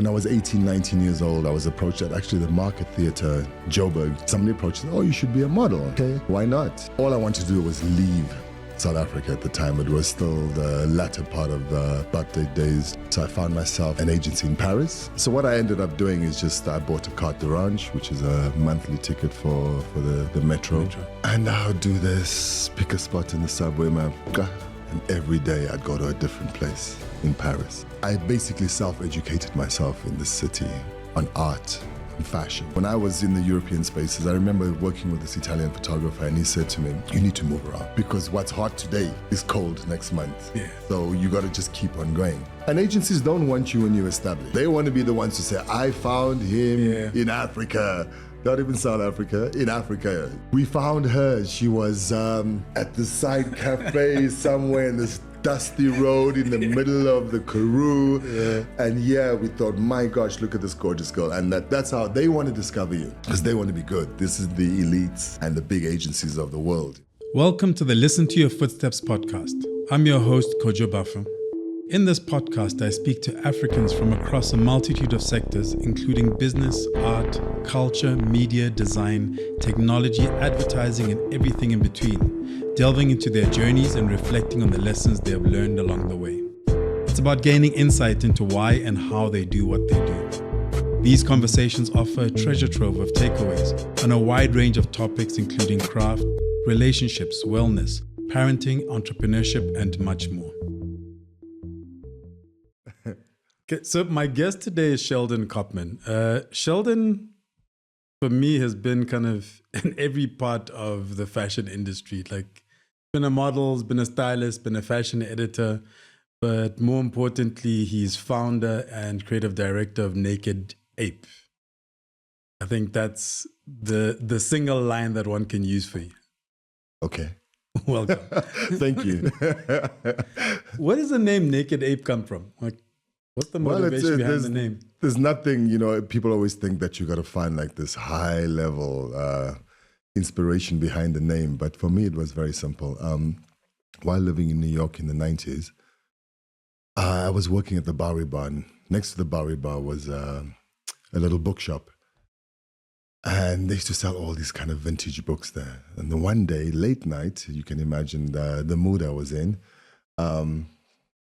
When I was 18, 19 years old, I was approached at actually the Market Theatre, Joburg. Somebody approached me, oh, you should be a model. Okay, why not? All I wanted to do was leave South Africa at the time. It was still the latter part of the apartheid days. So I found myself an agency in Paris. So what I ended up doing is just I bought a carte d'orange, which is a monthly ticket for the metro. And I would do this, pick a spot in the subway, man. And every day I'd go to a different place in Paris. I basically self-educated myself in the city on art and fashion. When I was in the European spaces, I remember working with this Italian photographer, and he said to me, you need to move around because what's hot today is cold next month. Yeah. So you got to just keep on going. And agencies don't want you when you're established. They want to be the ones to say, I found him in Africa. Not even South Africa, in Africa. We found her. She was at the side cafe somewhere in this dusty road in the middle of the Karoo. Yeah. And we thought, my gosh, look at this gorgeous girl. And that's how they want to discover you, because they want to be good. This is the elites and the big agencies of the world. Welcome to the Listen to Your Footsteps podcast. I'm your host, Kojo Baffoe. In this podcast, I speak to Africans from across a multitude of sectors, including business, art, culture, media, design, technology, advertising, and everything in between, delving into their journeys and reflecting on the lessons they have learned along the way. It's about gaining insight into why and how they do what they do. These conversations offer a treasure trove of takeaways on a wide range of topics, including craft, relationships, wellness, parenting, entrepreneurship, and much more. Okay, so my guest today is Shaldon Kopman. Shaldon, for me, has been kind of in every part of the fashion industry. Like, been a model, been a stylist, been a fashion editor, but more importantly, he's founder and creative director of Naked Ape. I think that's the single line that one can use for you. Okay. Welcome. Thank you. Where does the name Naked Ape come from? Like, what's the motivation behind the name? There's nothing, people always think that you got to find like this high level inspiration behind the name. But for me, it was very simple. While living in New York in the 90s, I was working at the Bowery Bar. Next to the Bowery Bar was a little bookshop. And they used to sell all these kind of vintage books there. And then one day, late night, you can imagine the mood I was in,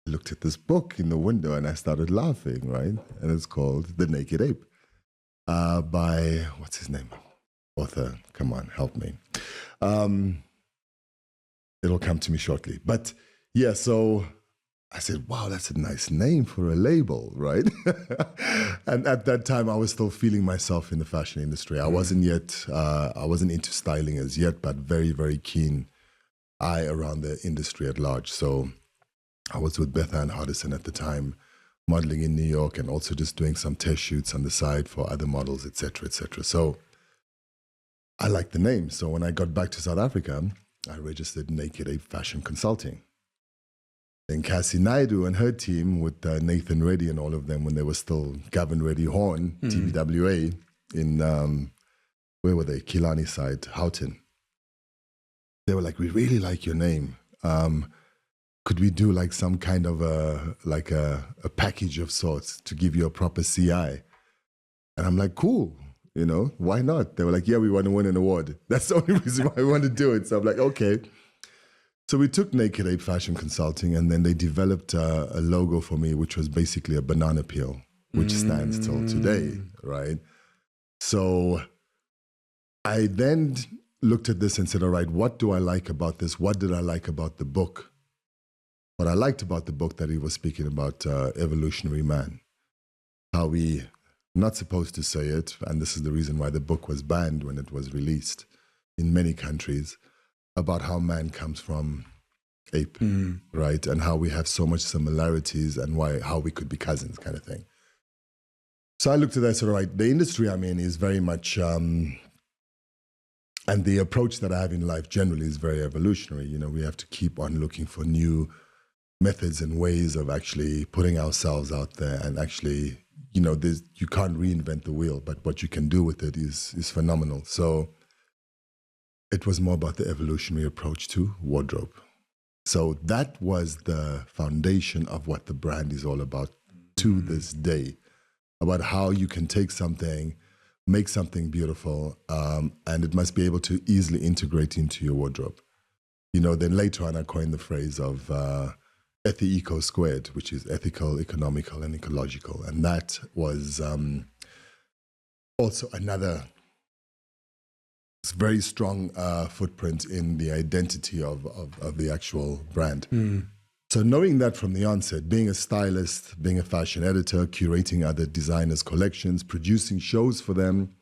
looked at this book in the window and I started laughing, right? And it's called The Naked Ape by, what's his name? Author, come on, help me. It'll come to me shortly. But so I said, wow, that's a nice name for a label, right? And at that time, I was still feeling myself in the fashion industry. I wasn't into styling as yet, but very, very keen eye around the industry at large. So I was with Beth Ann Hardison at the time, modeling in New York and also just doing some test shoots on the side for other models, et cetera, et cetera. So I liked the name. So when I got back to South Africa, I registered Naked Ape Fashion Consulting. Then Cassie Naidu and her team with Nathan Reddy and all of them when they were still Gavin Reddy Horn, TBWA, in, where were they? Killarney side, Houghton. They were like, we really like your name. Could we do like some kind of a package of sorts to give you a proper CI? And I'm like, cool, why not? They were like, yeah, we want to win an award. That's the only reason why we want to do it. So I'm like, okay. So we took Naked Ape Fashion Consulting and then they developed a logo for me, which was basically a banana peel, which stands till today, right? So I then looked at this and said, all right, what do I like about this? What did I like about the book? What I liked about the book that he was speaking about evolutionary man, how we not supposed to say it, and this is the reason why the book was banned when it was released in many countries, about how man comes from ape, right? And how we have so much similarities and how we could be cousins kind of thing. So I looked at that and said, all right, the industry I'm in is very much, and the approach that I have in life generally is very evolutionary. We have to keep on looking for new methods and ways of actually putting ourselves out there and actually, you can't reinvent the wheel, but what you can do with it is phenomenal. So it was more about the evolutionary approach to wardrobe. So that was the foundation of what the brand is all about to this day. about how you can take something, make something beautiful, and it must be able to easily integrate into your wardrobe. Then later on I coined the phrase of ethi-eco squared, which is ethical, economical, and ecological. And that was also another very strong footprint in the identity of the actual brand. So knowing that from the onset, being a stylist, being a fashion editor, curating other designers' collections, producing shows for them,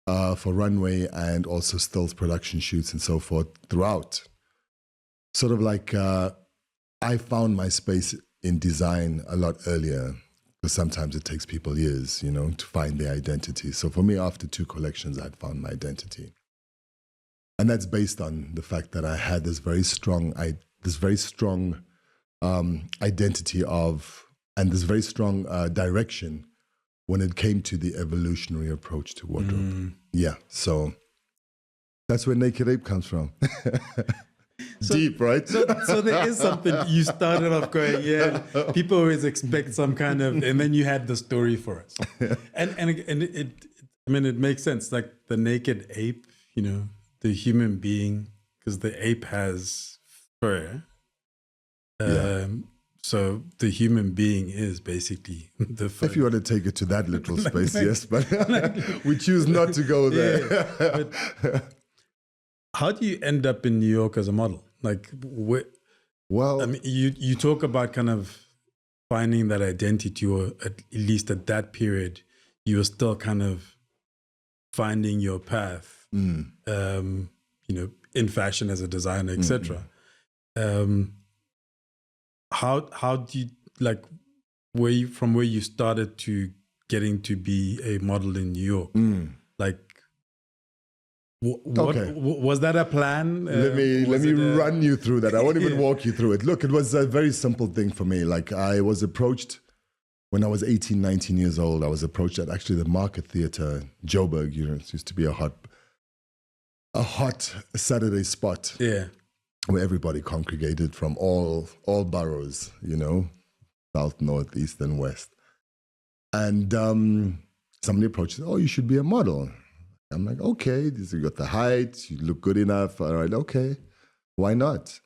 for runway and also stills production shoots and so forth throughout, sort of like I found my space in design a lot earlier, because sometimes it takes people years, to find their identity. So for me, after 2 collections, I'd found my identity. And that's based on the fact that I had this very strong identity of, and this very strong direction when it came to the evolutionary approach to wardrobe. Yeah, so that's where Naked Ape comes from. Deep, right? So there is something. You started off going, people always expect some kind of, and then you had the story for us. And it makes sense. Like the naked ape, the human being, because the ape has fur. So the human being is basically the fur. If you want to take it to that literal space, yes, but we choose not to go there. But how do you end up in New York as a model? Well, you talk about kind of finding that identity, or at least at that period, you were still kind of finding your path, in fashion as a designer, etc. How do you, from where you started to getting to be a model in New York? Was that a plan? Let me run you through that. I won't even walk you through it. Look, it was a very simple thing for me. Like, I was approached when I was 18, 19 years old. I was approached at actually the Market Theatre, Joburg. It used to be a hot Saturday spot. Yeah. Where everybody congregated from all boroughs, south, north, east, and west. And somebody approached, you should be a model. I'm like, okay, you got the height, you look good enough. All right, okay, why not?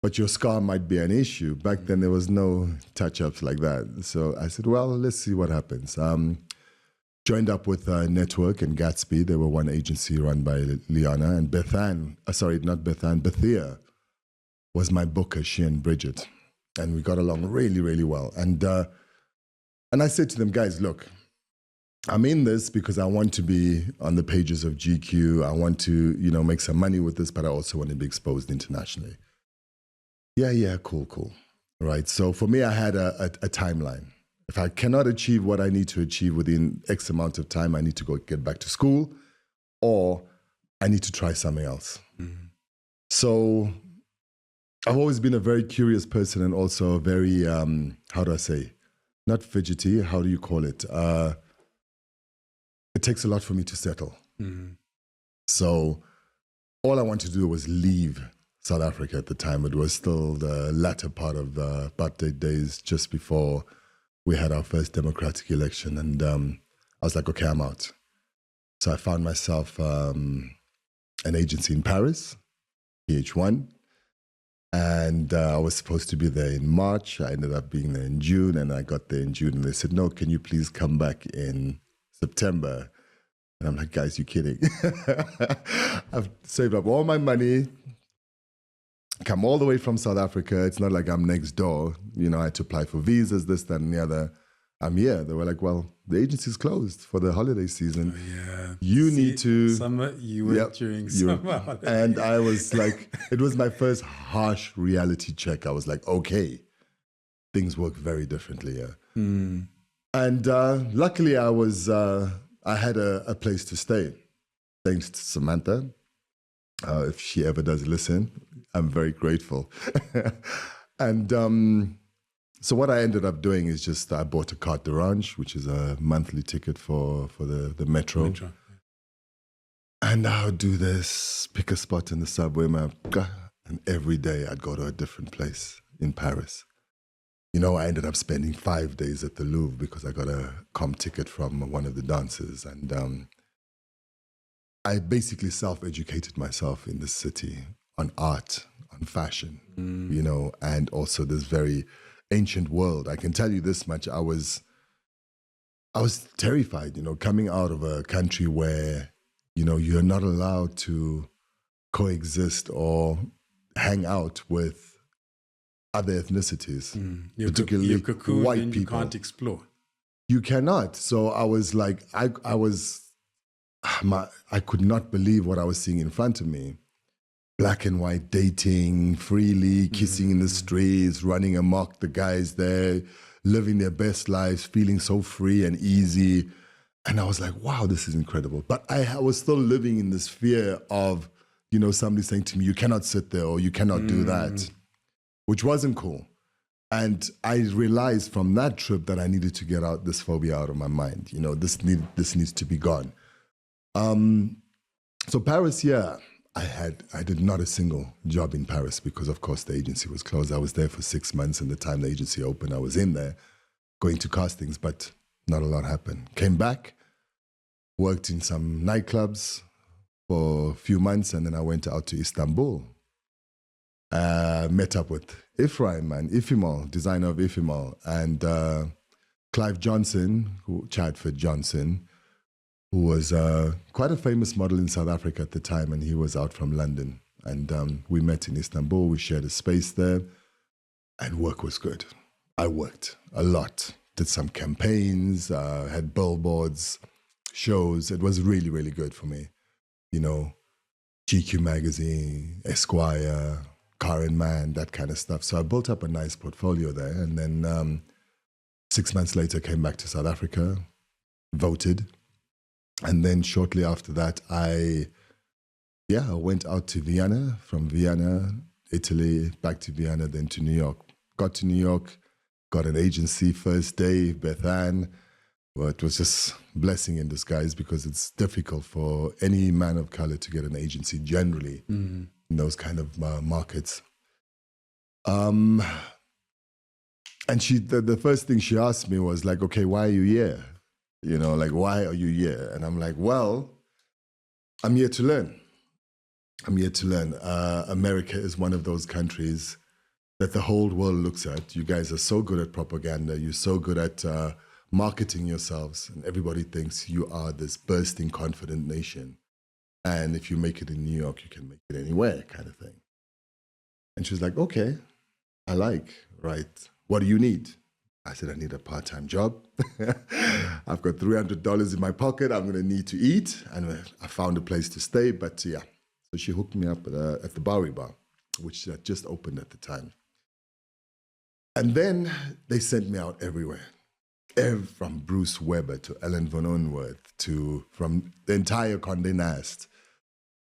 But your scar might be an issue. Back then, there was no touch-ups like that. So I said, well, let's see what happens. Joined up with Network and Gatsby. They were one agency run by Liana, and Bethia was my booker, she and Bridget. And we got along really, really well. And I said to them, guys, look, I'm in this because I want to be on the pages of GQ. I want to, make some money with this, but I also want to be exposed internationally. Yeah, cool. Right. So for me, I had a timeline. If I cannot achieve what I need to achieve within X amount of time, I need to go get back to school, or I need to try something else. Mm-hmm. So I've always been a very curious person, and also a very, how do I say, not fidgety, how do you call it? It takes a lot for me to settle. Mm-hmm. So all I wanted to do was leave South Africa at the time. It was still the latter part of the apartheid days, just before we had our first democratic election. And I was like, okay, I'm out. So I found myself an agency in Paris, PH1. And I was supposed to be there in March. I ended up being there in June, and I got there in June. And they said, no, can you please come back in September? And I'm like, guys, you kidding? I've saved up all my money, come all the way from South Africa. It's not like I'm next door. I had to apply for visas, this, that, and the other. I'm here. They were like, well, the agency's closed for the holiday season. Oh, yeah. You need to... Summer, you were during summer holiday. And I was like, it was my first harsh reality check. I was like, okay, things work very differently here. Mm. And luckily I had a place to stay. Thanks to Samantha. If she ever does listen, I'm very grateful. And so what I ended up doing is just I bought a carte d'orange, which is a monthly ticket for the metro. And I would do this, pick a spot in the subway map, and every day I'd go to a different place in Paris. I ended up spending 5 days at the Louvre because I got a comp ticket from one of the dancers. And I basically self-educated myself in this city on art, on fashion, and also this very ancient world. I can tell you this much. I was terrified, coming out of a country where, you're not allowed to coexist or hang out with other ethnicities, particularly white people. You can't explore. You cannot. So I was like, I could not believe what I was seeing in front of me. Black and white dating freely, kissing in the streets, running amok, the guys there, living their best lives, feeling so free and easy. And I was like, wow, this is incredible. But I was still living in this fear of, somebody saying to me, you cannot sit there or you cannot do that, which wasn't cool. And I realized from that trip that I needed to get this phobia out of my mind. This needs to be gone. So Paris, I did not a single job in Paris because, of course, the agency was closed. I was there for 6 months, and the time the agency opened, I was in there going to castings, but not a lot happened. Came back, worked in some nightclubs for a few months, and then I went out to Istanbul. Met up with Ifimal, designer of Ifimal, and Clive Johnson, Chadford Johnson, who was quite a famous model in South Africa at the time, and he was out from London. And we met in Istanbul, we shared a space there, and work was good. I worked a lot, did some campaigns, had billboards, shows. It was really, really good for me. GQ magazine, Esquire, Car and Man, that kind of stuff. So I built up a nice portfolio there. And then 6 months later, came back to South Africa, voted. And then shortly after that, I went out to Vienna, from Vienna, Italy, back to Vienna, then to New York. Got to New York, got an agency first day, Beth Ann. Well, it was just blessing in disguise because it's difficult for any man of color to get an agency generally in those kind of markets. And the first thing she asked me was like, okay, why are you here? Why are you here? And I'm like, well, I'm here to learn. America is one of those countries that the whole world looks at. You guys are so good at propaganda. You're so good at marketing yourselves. And everybody thinks you are this bursting, confident nation. And if you make it in New York, you can make it anywhere, kind of thing. And she was like, okay, right. What do you need? I said, I need a part-time job. I've got $300 in my pocket. I'm going to need to eat. And I found a place to stay. But yeah, so she hooked me up at the Bowery Bar, which had just opened at the time. And then they sent me out everywhere. From Bruce Weber to Ellen von Unwerth from the entire Condé Nast,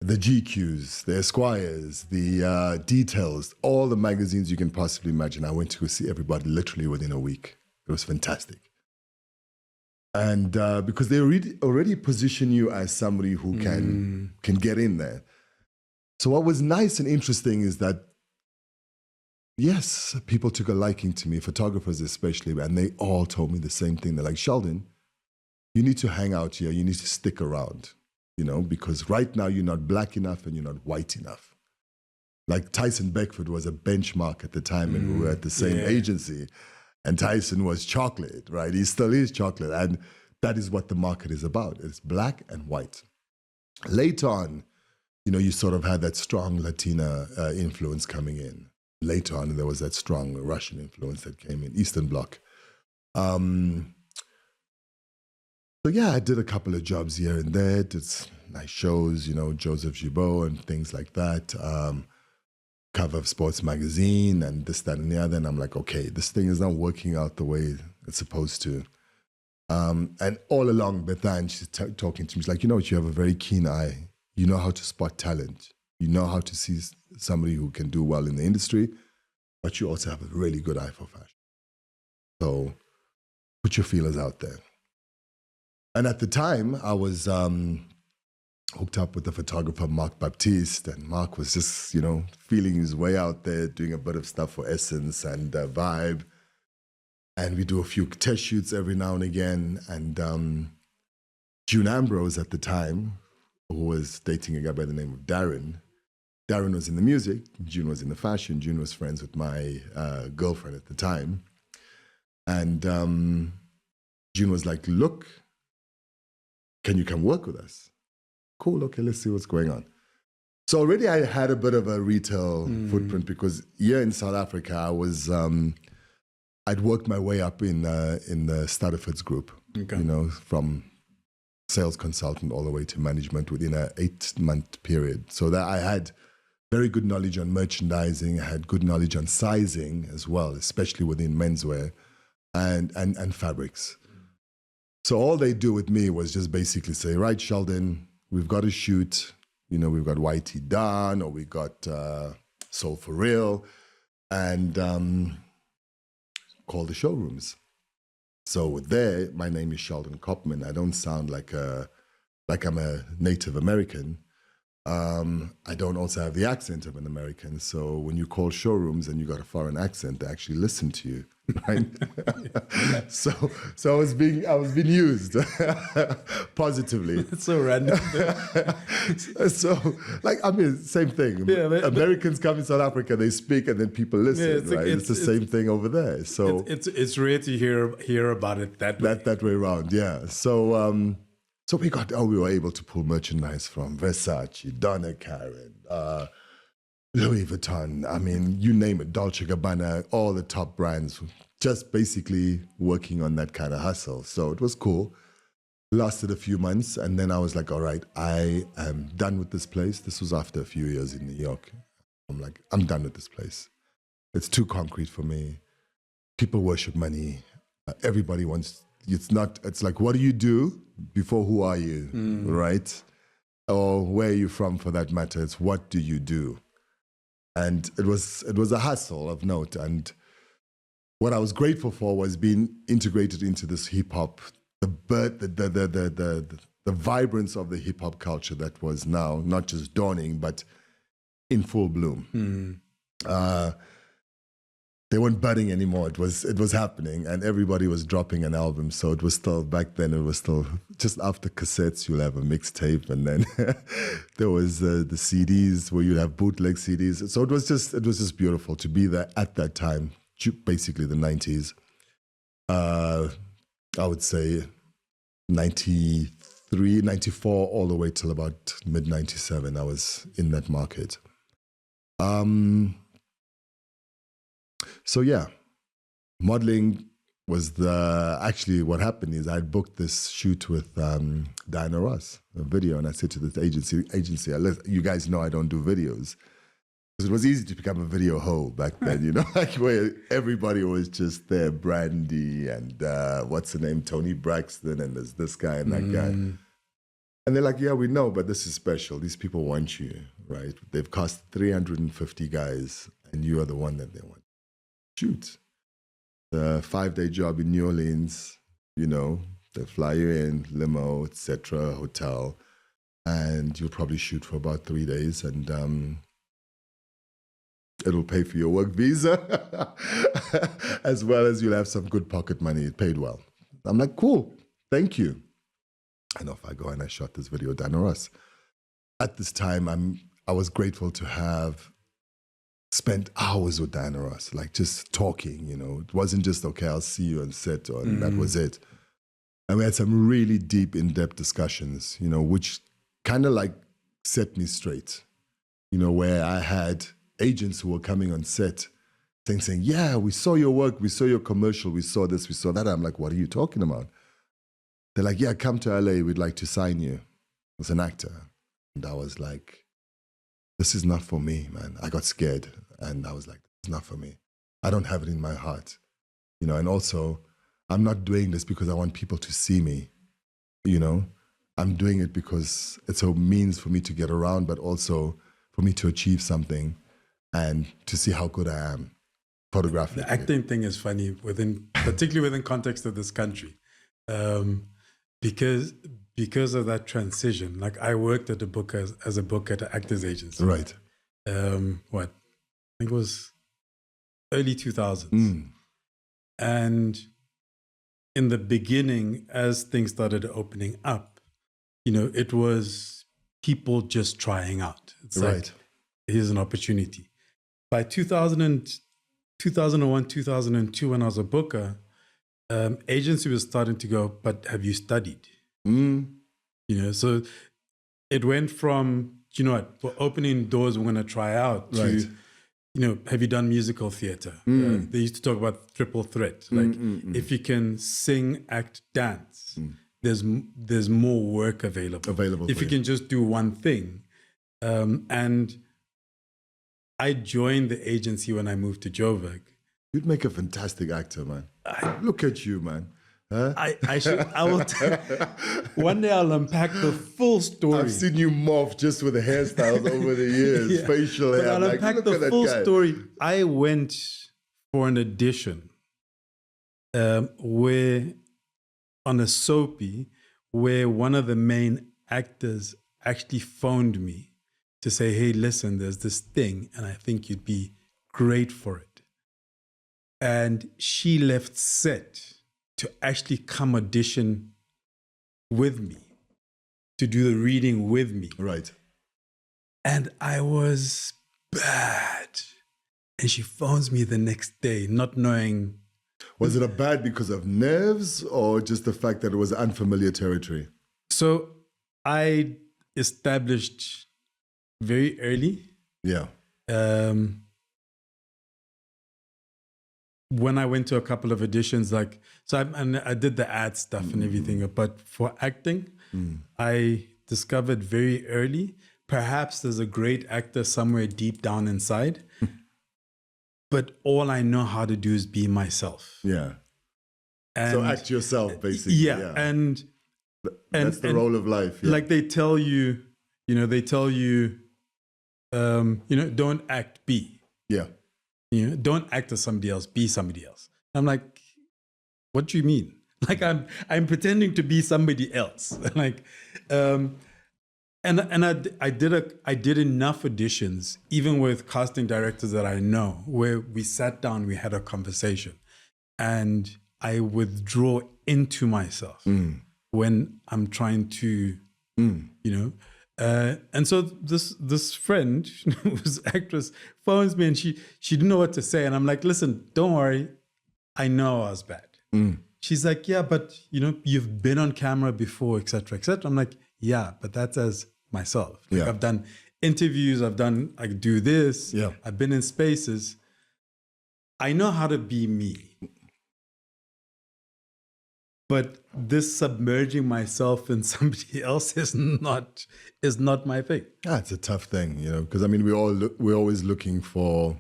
the GQs, the Esquires, the Details, all the magazines you can possibly imagine. I went to go see everybody literally within a week. It was fantastic. And because they already position you as somebody who can get in there. So what was nice and interesting is that, yes, people took a liking to me, photographers especially, and they all told me the same thing. They're like, Shaldon, you need to hang out here. You need to stick around, because right now you're not black enough and you're not white enough. Like Tyson Beckford was a benchmark at the time and we were at the same agency. And Tyson was chocolate, right? He still is chocolate. And that is what the market is about. It's black and white. Later on, you sort of had that strong Latina influence coming in. Later on, there was that strong Russian influence that came in, Eastern Bloc. So yeah, I did a couple of jobs here and there, did nice shows, Joseph Gibault and things like that. Cover of Sports Magazine and this, that, and the other. And I'm like, okay, this thing is not working out the way it's supposed to. And all along, Bethan, she's talking to me. She's like, you have a very keen eye. You know how to spot talent. You know how to see somebody who can do well in the industry, but you also have a really good eye for fashion. So put your feelers out there. And at the time, I was hooked up with the photographer Marc Baptiste, and Marc was just, feeling his way out there, doing a bit of stuff for Essence and Vibe. And we do a few test shoots every now and again. And June Ambrose at the time, who was dating a guy by the name of Darren. Darren was in the music, June was in the fashion. June was friends with my girlfriend at the time. And June was like, look, can you come work with us? Cool, okay, let's see what's going on. So already I had a bit of a retail footprint because here in South Africa, I was, I'd worked my way up in the Stutterford's group, Okay. you know, from sales consultant all the way to management within an 8-month period. So that I had very good knowledge on merchandising. I had good knowledge on sizing as well, especially within menswear and fabrics. So all they do with me was just basically say, right, Sheldon, we've got a shoot. You know, we've got YT done, or we got Soul for Real, and call the showrooms. So there, my name is Shaldon Kopman. I don't sound like I'm a Native American. I don't also have the accent of an American. So when you call showrooms and you got a foreign accent, they actually listen to you, right? so I was being used positively. It's so random. So, like, I mean, same thing. Yeah, Americans come in South Africa, they speak, and then people listen, Yeah, it's like- right? It's the same thing over there. So It's rare to hear about it that way. that way around, yeah. So we were able to pull merchandise from Versace, Donna Karan, Louis Vuitton. I mean, you name it, Dolce Gabbana, all the top brands. Just basically working on that kind of hustle. So it was cool. Lasted a few months, and then I was like, all right, I am done with this place. This was after a few years in New York. I'm like, I'm done with this place. It's too concrete for me. People worship money. Everybody wants, it's like, what do you do before who are you, right? Or where are you from for that matter? It's what do you do? And it was a hustle of note. And what I was grateful for was being integrated into this hip hop, the vibrance of the hip hop culture that was now not just dawning, but in full bloom. They weren't budding anymore. It was happening, and everybody was dropping an album. So it was still, back then, it was still just after cassettes, you'll have a mixtape, and then there was the CDs where you'd have bootleg CDs. So it was just beautiful to be there at that time, basically the 90s. I would say 93, 94, all the way till about mid-97, I was in that market. So yeah, modeling was actually what happened is I booked this shoot with Diana Ross, a video, and I said to this agency, you guys know I don't do videos. Because it was easy to become a video hoe back then, you know, like where everybody was just there, Brandy and what's the name, Tony Braxton, and there's this guy and that guy. And they're like, yeah, we know, but this is special. These people want you, right? They've cast 350 guys, and you are the one that they want. Shoot. The 5-day job in New Orleans, you know, they fly you in, limo, etc., hotel, and you'll probably shoot for about 3 days, and it'll pay for your work visa, as well as you'll have some good pocket money. It paid well. I'm like, cool, thank you. And off I go, and I shot this video, Diana Ross. At this time, I was grateful to have spent hours with Diana Ross, like just talking, you know. It wasn't just, okay, I'll see you on set, and that was it. And we had some really deep, in-depth discussions, you know, which kind of like set me straight, you know, where I had agents who were coming on set saying, yeah, we saw your work, we saw your commercial, we saw this, we saw that. I'm like, what are you talking about? They're like, yeah, come to LA, we'd like to sign you as an actor. And I was like, this is not for me, man. I got scared, and I was like, it's not for me. I don't have it in my heart, you know, and also I'm not doing this because I want people to see me, you know. I'm doing it because it's a means for me to get around, but also for me to achieve something and to see how good I am photographically. The acting thing is funny, particularly within context of this country, because of that transition. Like, I worked at a book as a book at an actors agency. Right. I think it was early 2000s. And in the beginning, as things started opening up, it was people just trying out. It's Right. like, here's an opportunity. By 2001, 2002, when I was a booker, agency was starting to go, but have you studied? So it went from, we're opening doors, we're going to try out, to, Right. have you done musical theater? They used to talk about triple threat. Like, if you can sing, act, dance, there's more work available. If you can just do one thing. And I joined the agency when I moved to Joburg. You'd make a fantastic actor, man. Look at you, man. Huh? One day I'll unpack the full story. I've seen you morph just with the hairstyles over the years, facial hair. But I'll unpack the full story. I went for an audition where, on a soapy, where one of the main actors actually phoned me to say, hey, listen, there's this thing, and I think you'd be great for it. And she left set to actually come audition with me, to do the reading with me. Right. And I was bad. And she phones me the next day, not knowing. Was it a bad because of nerves or just the fact that it was unfamiliar territory? So I established very early. Yeah. When I went to a couple of auditions, I did the ad stuff and everything, but for acting, I discovered very early, perhaps there's a great actor somewhere deep down inside, but all I know how to do is be myself. Yeah. And so act yourself, basically. Yeah. And that's the role of life. Yeah. Like they tell you, don't act, be. Yeah. Don't act as somebody else, be somebody else. I'm like, what do you mean? Like I'm pretending to be somebody else. Like, and I did enough auditions, even with casting directors that I know, where we sat down, we had a conversation, and I withdraw into myself when I'm trying to, and so this friend who's actress phones me and she didn't know what to say. And I'm like, listen, don't worry. I know I was bad. She's like, yeah, but you've been on camera before, et cetera, et cetera. I'm like, yeah, but that's as myself. Like, Yeah. I've done interviews. I do this. Yeah. I've been in spaces. I know how to be me. But this submerging myself in somebody else is not my thing. It's a tough thing, because we're always looking for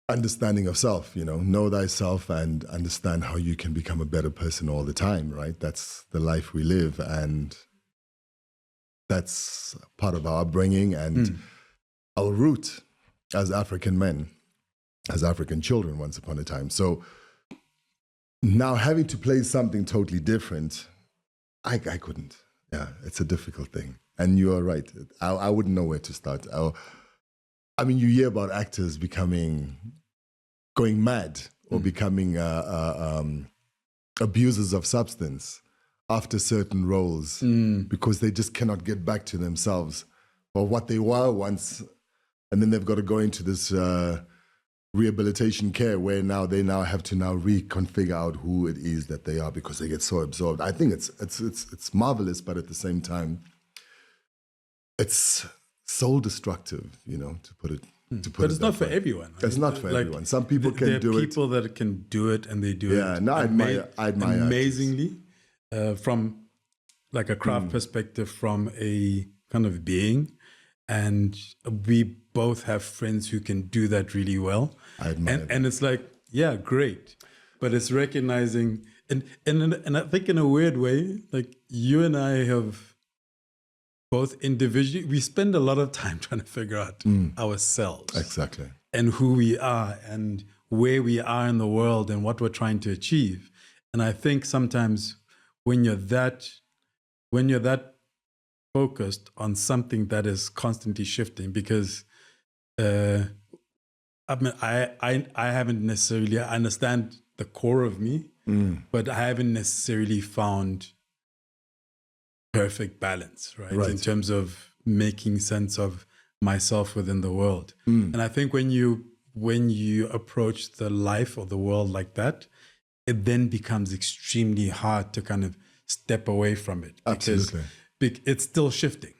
understanding of self, know thyself and understand how you can become a better person all the time, right? That's the life we live, and that's part of our upbringing and our root as African men, as African children once upon a time. So now having to play something totally different, I couldn't. Yeah, it's a difficult thing. And you are right. I wouldn't know where to start. You hear about actors going mad or becoming abusers of substance after certain roles because they just cannot get back to themselves or what they were once. And then they've got to go into this rehabilitation care where they have to reconfigure out who it is that they are because they get so absorbed. I think it's marvelous, but at the same time, it's soul destructive, to put it. But it's not for everyone. It's not for everyone. Some people can do it. There are people that can do it, and they do it. Yeah, no, I admire amazingly from like a craft perspective, from a kind of being. And we both have friends who can do that really well. I admire that. And it's like, yeah, great. But it's recognizing, and I think in a weird way, like you and I have both individually, we spend a lot of time trying to figure out ourselves. Exactly. And who we are and where we are in the world and what we're trying to achieve. And I think sometimes when you're that focused on something that is constantly shifting, because I haven't necessarily, I understand the core of me, but I haven't necessarily found perfect balance, right? In terms of making sense of myself within the world. And I think when you approach the life or the world like that, it then becomes extremely hard to kind of step away from it. Absolutely. Because it's still shifting.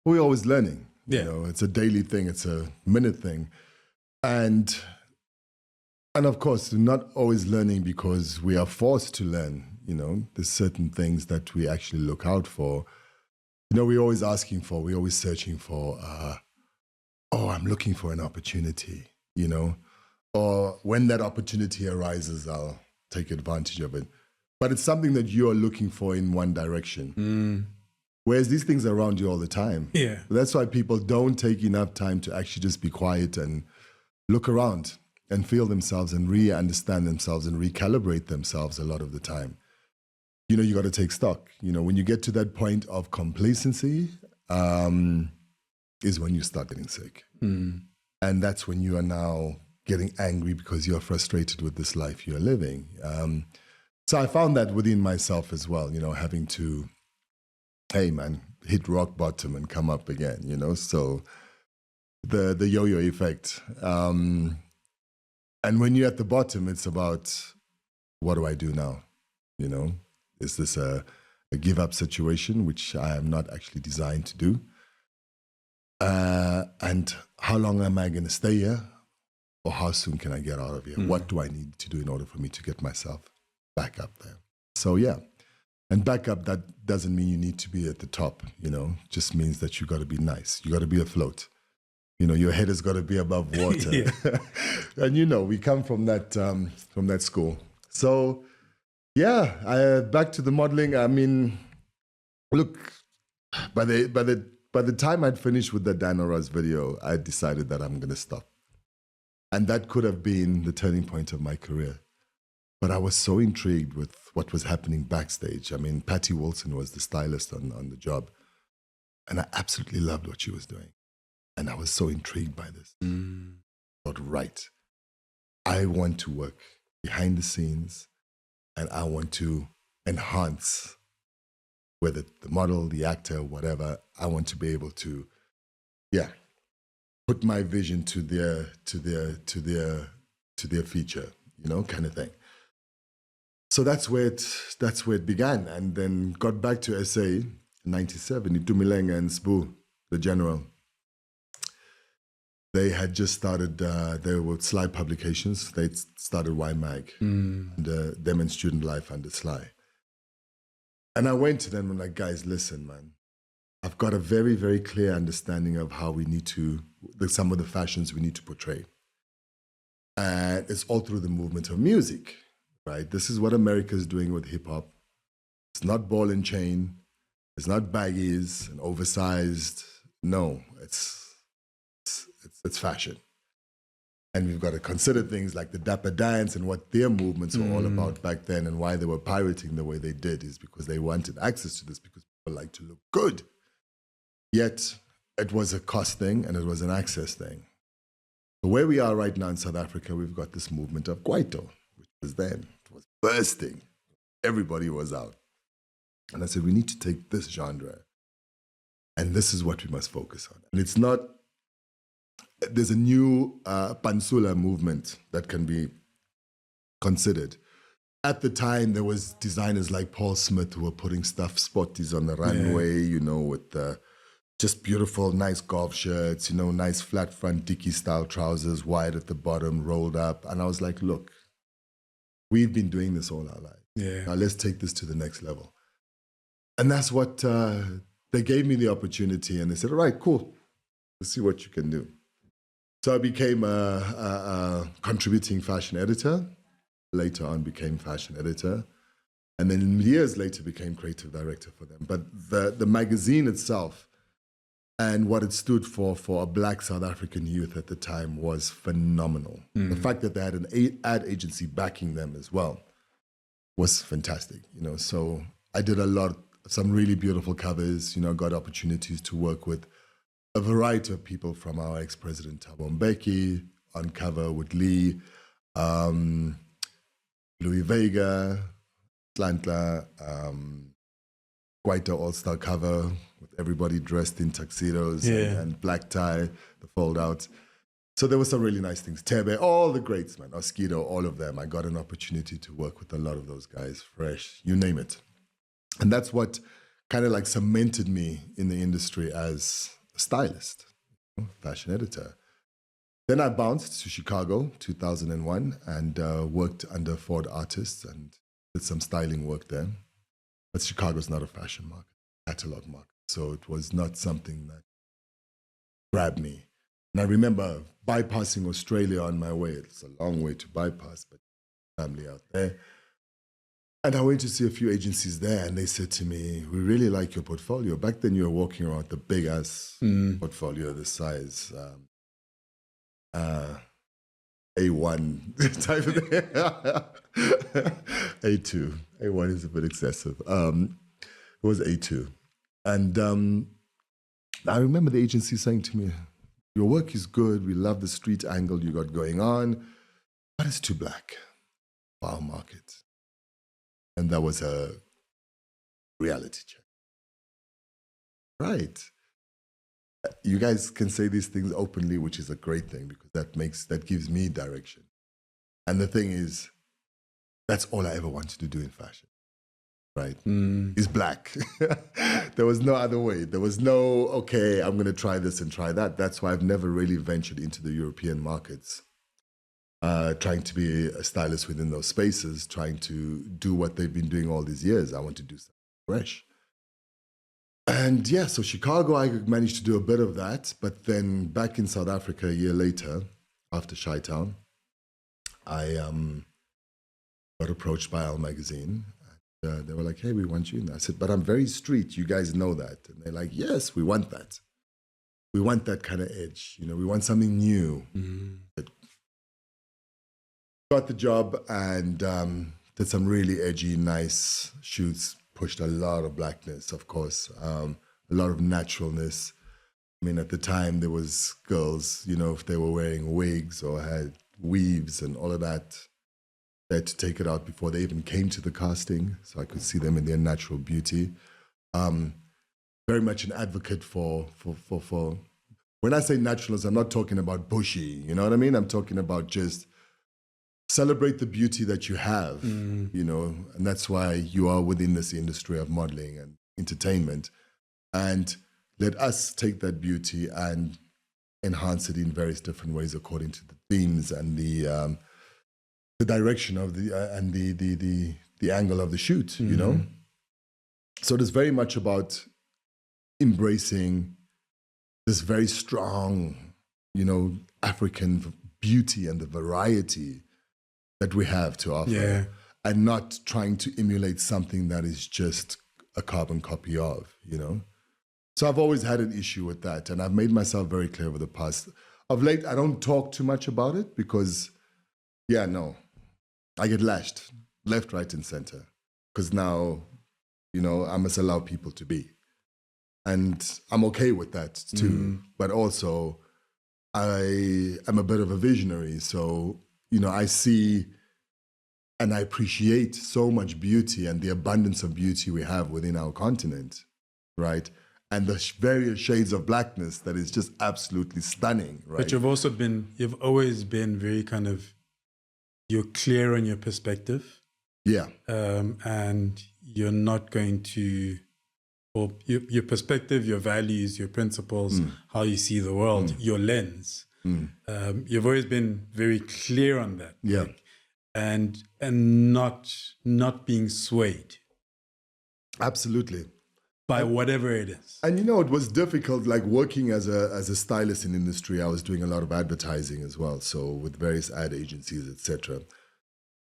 We're always learning. Yeah. You know, it's a daily thing. It's a minute thing. And of course, we're not always learning because we are forced to learn. You know, there's certain things that we actually look out for. You know, we're always asking for, we're always searching for, I'm looking for an opportunity, you know, or when that opportunity arises, I'll take advantage of it. But it's something that you're looking for in one direction. Whereas these things are around you all the time. Yeah. That's why people don't take enough time to actually just be quiet and look around and feel themselves and re-understand themselves and recalibrate themselves a lot of the time. You know, you got to take stock. You know, when you get to that point of complacency, is when you start getting sick. And that's when you are now getting angry because you're frustrated with this life you're living. So I found that within myself as well, you know, having to, hey man, hit rock bottom and come up again, you know? So the yo-yo effect. And when you're at the bottom, it's about, what do I do now? You know, is this a give-up situation, which I am not actually designed to do? And how long am I going to stay here? Or how soon can I get out of here? What do I need to do in order for me to get myself back up there? So yeah, and back up, that doesn't mean you need to be at the top, you know, just means that you got to be nice. You got to be afloat. You know, your head has got to be above water. And you know, we come from that school. So yeah, back to the modeling. I mean, look, by the time I'd finished with the Dan O'Ross video, I decided that I'm going to stop. And that could have been the turning point of my career. But I was so intrigued with what was happening backstage. I mean, Patty Wilson was the stylist on the job. And I absolutely loved what she was doing. And I was so intrigued by this. I thought, right, I want to work behind the scenes and I want to enhance, whether the model, the actor, whatever, I want to be able to, put my vision to their feature, you know, kind of thing. So that's where it began, and then got back to SA in '97. Itumeleng and Sbu, the general, they had just started. They were Sly Publications. They started Y Mag, and them and Student Life under Sly. And I went to them and like, guys, listen, man. I've got a very, very clear understanding of how we need to, some of the fashions we need to portray. And it's all through the movement of music, right? This is what America is doing with hip hop. It's not ball and chain. It's not baggies and oversized. No, it's fashion. And we've got to consider things like the Dapper Dance and what their movements were all about back then, and why they were pirating the way they did is because they wanted access to this because people like to look good. Yet it was a cost thing and it was an access thing. So where we are right now in South Africa, we've got this movement of Kwaito, which was then, it was bursting. Everybody was out. And I said, we need to take this genre and this is what we must focus on. And it's not, there's a new Pansula movement that can be considered. At the time, there was designers like Paul Smith who were putting stuff spotties on the runway, you know, with just beautiful, nice golf shirts, you know, nice flat front Dickie-style trousers, wide at the bottom, rolled up. And I was like, look, we've been doing this all our lives. Yeah. Now let's take this to the next level. And that's what they gave me the opportunity. And they said, all right, cool. Let's see what you can do. So I became a contributing fashion editor. Later on became fashion editor. And then years later became creative director for them. But the magazine itself and what it stood for a Black South African youth at the time was phenomenal. The fact that they had an ad agency backing them as well was fantastic. You know, so I did some really beautiful covers, you know, got opportunities to work with a variety of people, from our ex-president Thabo Mbeki on cover with Lee, Louis Vega, Atlanta, Guaita All-Star cover with everybody dressed in tuxedos and black tie, the fold-out. So there were some really nice things. Tebe, all the greats, man. Oskido, all of them. I got an opportunity to work with a lot of those guys. Fresh, you name it. And that's what kind of like cemented me in the industry as a stylist, fashion editor. Then I bounced to Chicago, 2001, and worked under Ford Artists and did some styling work there. But Chicago's not a fashion market, catalog market. So it was not something that grabbed me. And I remember bypassing Australia on my way. It's a long way to bypass, but family out there. And I went to see a few agencies there, and they said to me, we really like your portfolio. Back then, you were walking around with the big-ass portfolio this size, A1 type of thing. A2. A1 is a bit excessive. It was A2. And I remember the agency saying to me, your work is good. We love the street angle you got going on, but it's too black for our market. And that was a reality check. Right. You guys can say these things openly, which is a great thing because that gives me direction. And the thing is, that's all I ever wanted to do in fashion. Right? Is black. There was no other way. There was no, okay, I'm going to try this and try that. That's why I've never really ventured into the European markets, trying to be a stylist within those spaces, trying to do what they've been doing all these years. I want to do something fresh. And yeah, so Chicago, I managed to do a bit of that. But then back in South Africa a year later, after Chi-Town, I got approached by Elle magazine. They were like, hey, we want you. And I said, but I'm very street. You guys know that. And they're like, yes, we want that. We want that kind of edge. You know, we want something new. Got the job and did some really edgy, nice shoots, pushed a lot of blackness, of course, a lot of naturalness. I mean, at the time, there was girls, you know, if they were wearing wigs or had weaves and all of that, they had to take it out before they even came to the casting, so I could see them in their natural beauty. Very much an advocate for when I say naturalness, I'm not talking about bushy, you know what I mean? I'm talking about just celebrate the beauty that you have, you know, and that's why you are within this industry of modeling and entertainment. And let us take that beauty and enhance it in various different ways according to the themes and the direction of the angle of the shoot, you know? So it is very much about embracing this very strong, you know, African beauty and the variety that we have to offer, and not trying to emulate something that is just a carbon copy of, you know? So I've always had an issue with that, and I've made myself very clear over the past. Of late, I don't talk too much about it because, I get lashed left, right, and center because now, you know, I must allow people to be. And I'm okay with that too. But also, I am a bit of a visionary. So, you know, I see and I appreciate so much beauty and the abundance of beauty we have within our continent, right? And the various shades of blackness that is just absolutely stunning, right? But you've always been very kind of, you're clear on your perspective. Yeah. And you're not going to, or your perspective, your values, your principles, how you see the world, your lens. You've always been very clear on that. Yeah. Like, and not being swayed. Absolutely. By whatever it is. And you know, it was difficult, like working as a stylist in the industry. I was doing a lot of advertising as well, so with various ad agencies, etc.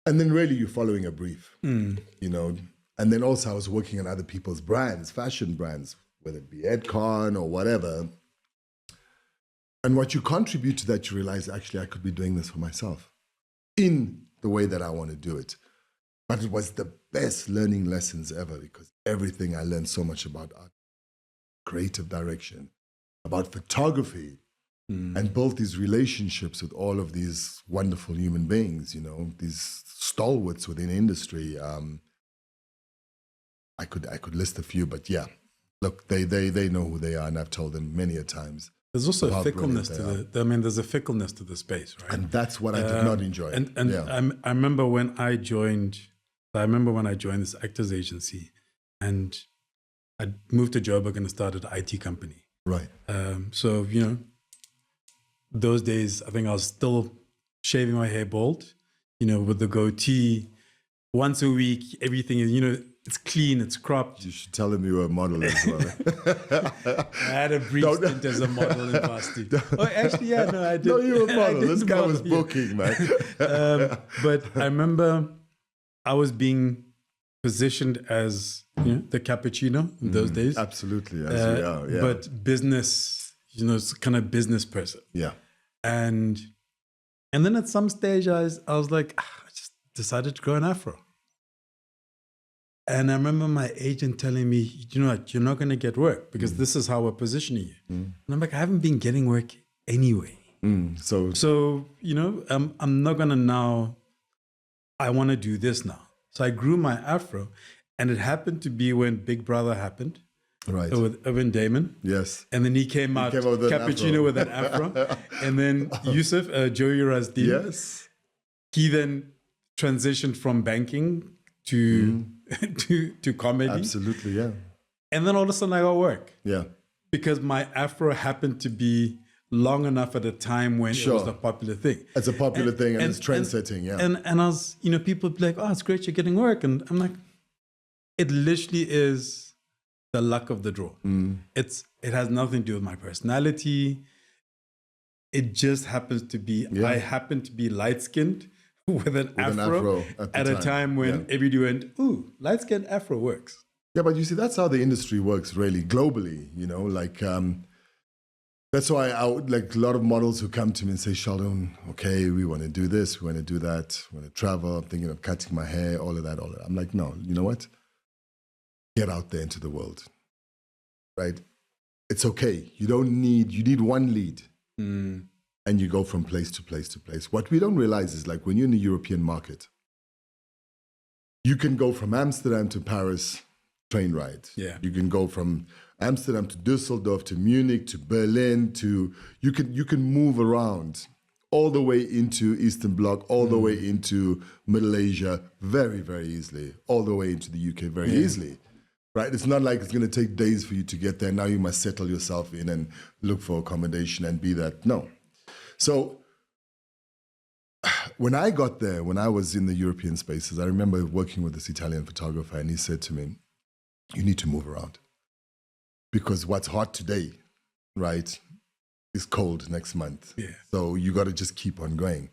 And then really you're following a brief, you know. And then also I was working on other people's brands, fashion brands, whether it be Edcon or whatever. And what you contribute to that, you realize, actually, I could be doing this for myself in the way that I want to do it. But it was the best learning lessons ever because everything I learned so much about art, creative direction, about photography, and built these relationships with all of these wonderful human beings, these stalwarts within industry. I could list a few, but yeah, look, they know who they are, and I've told them many a times. There's also a fickleness to there's a fickleness to the space, right? And that's what I did not enjoy. And yeah. I remember when I joined this actors agency, and I moved to Joburg and started an IT company. Right. So, those days, I think I was still shaving my hair bald, with the goatee. Once a week, everything is, it's clean, it's cropped. You should tell them you were a model as well. I had a brief stint as a model in Basti. Oh, actually, yeah, no, I did. No, you were a model. This guy was booking, man. But I remember I was being positioned as, the cappuccino in those days. Absolutely, as we are, yeah. But business, it's kind of business person. Yeah. And then at some stage, I was like, I just decided to grow an afro. And I remember my agent telling me, you know what, you're not going to get work because this is how we're positioning you. And I'm like, I haven't been getting work anyway. So I'm not going to now, I want to do this now. So I grew my afro, and it happened to be when Big Brother happened. Right. With Evan Damon. Yes. And then he came out cappuccino with an afro. And then Yusuf, Joey Razdi. Yes. He then transitioned from banking to comedy. Absolutely, yeah. And then all of a sudden I got work. Yeah. Because my afro happened to be long enough at a time when it was a popular thing. It's a popular thing and it's trend setting, yeah. And I was, people would be like, oh, it's great you're getting work. And I'm like, it literally is the luck of the draw. It has nothing to do with my personality. It just happens to be, I happen to be light-skinned with an afro at a time when everybody went, ooh, light-skinned afro works. Yeah, but you see, that's how the industry works really globally, that's why I would, like a lot of models who come to me and say, Shaldon, okay, we want to do this, we want to do that, we want to travel, I'm thinking of cutting my hair, all of that. I'm like, no, you know what? Get out there into the world, right? It's okay. You need one lead. And you go from place to place to place. What we don't realize is like when you're in the European market, you can go from Amsterdam to Paris, train ride. Yeah. You can go from Amsterdam to Düsseldorf to Munich to Berlin you can move around all the way into Eastern Bloc, all the way into Middle Asia very, very easily, all the way into the UK very easily. Right? It's not like it's going to take days for you to get there. Now you must settle yourself in and look for accommodation and be that. No. So when I got there, when I was in the European spaces, I remember working with this Italian photographer, and he said to me, you need to move around. Because what's hot today, right, is cold next month. Yeah. So you got to just keep on going.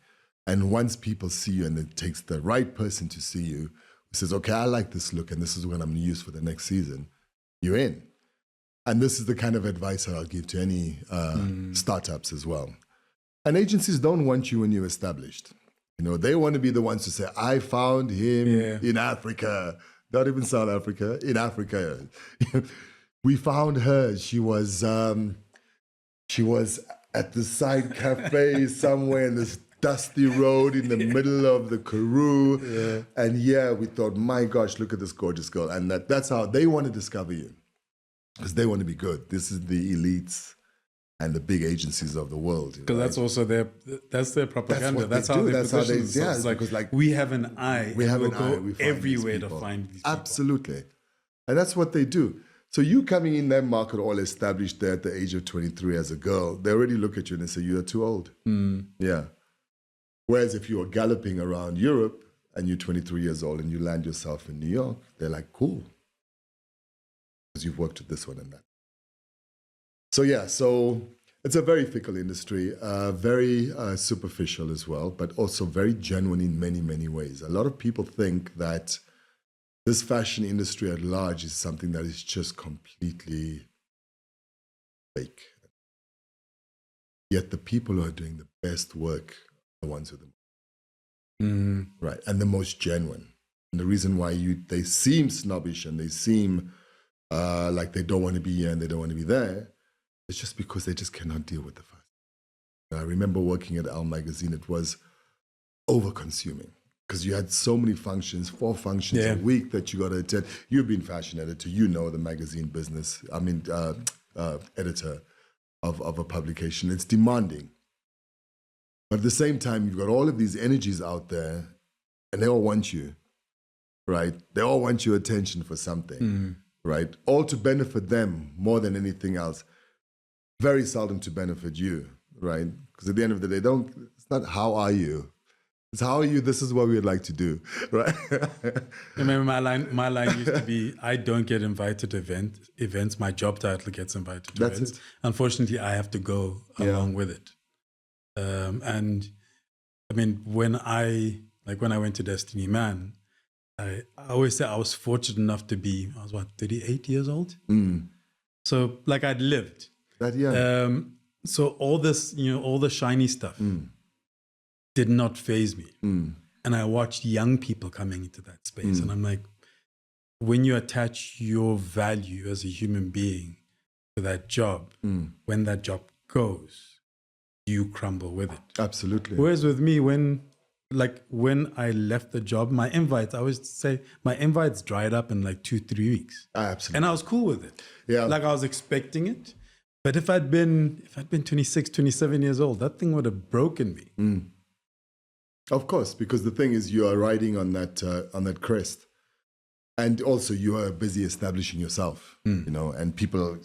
And once people see you, and it takes the right person to see you, who says, okay, I like this look, and this is what I'm going to use for the next season, you're in. And this is the kind of advice that I'll give to any startups as well. And agencies don't want you when you're established. They want to be the ones to say, I found him in Africa, not even South Africa, in Africa. We found her. She was at the side cafe somewhere in this dusty road in the middle of the Karoo. Yeah. And we thought, my gosh, look at this gorgeous girl. And that's how they want to discover you. Because they want to be good. This is the elites and the big agencies of the world. Because that's also their propaganda. That's how they position themselves. It's like, we have an eye. We have an eye. We find everywhere to find these people. Absolutely. And that's what they do. So you coming in that market all established there at the age of 23 as a girl, they already look at you and they say, you're too old. Yeah. Whereas if you are galloping around Europe and you're 23 years old and you land yourself in New York, they're like, cool. Because you've worked with this one and that. So it's a very fickle industry, very superficial as well, but also very genuine in many, many ways. A lot of people think that this fashion industry at large is something that is just completely fake. Yet the people who are doing the best work are the ones with them. Right, and the most genuine. And the reason why they seem snobbish and they seem like they don't want to be here and they don't want to be there, it's just because they just cannot deal with the fact. I remember working at Elle magazine. It was over-consuming because you had so many functions, 4 functions a week that you got to attend. You've been fashion editor, you know the magazine business. I mean, editor of a publication. It's demanding. But at the same time, you've got all of these energies out there and they all want you, right? They all want your attention for something, right? All to benefit them more than anything else. Very seldom to benefit you, right? Because at the end of the day, it's not how are you? It's how are you? This is what we would like to do, right? Remember my line used to be, I don't get invited to events. My job title gets invited to events. It. Unfortunately, I have to go along with it. And I mean, when I went to Destiny Man, I always say I was fortunate enough to be, 38 years old? So like I'd lived. That, yeah. So all this, all the shiny stuff did not faze me. And I watched young people coming into that space. And I'm like, when you attach your value as a human being to that job, when that job goes, you crumble with it. Absolutely. Whereas with me, when I left the job, my invites, I always say my invites dried up in like 2-3 weeks. Absolutely. And I was cool with it. Yeah. Like I was expecting it. But if I'd been 26, 27 years old, that thing would have broken me. Of course, because the thing is you are riding on that crest. And also you are busy establishing yourself, and people,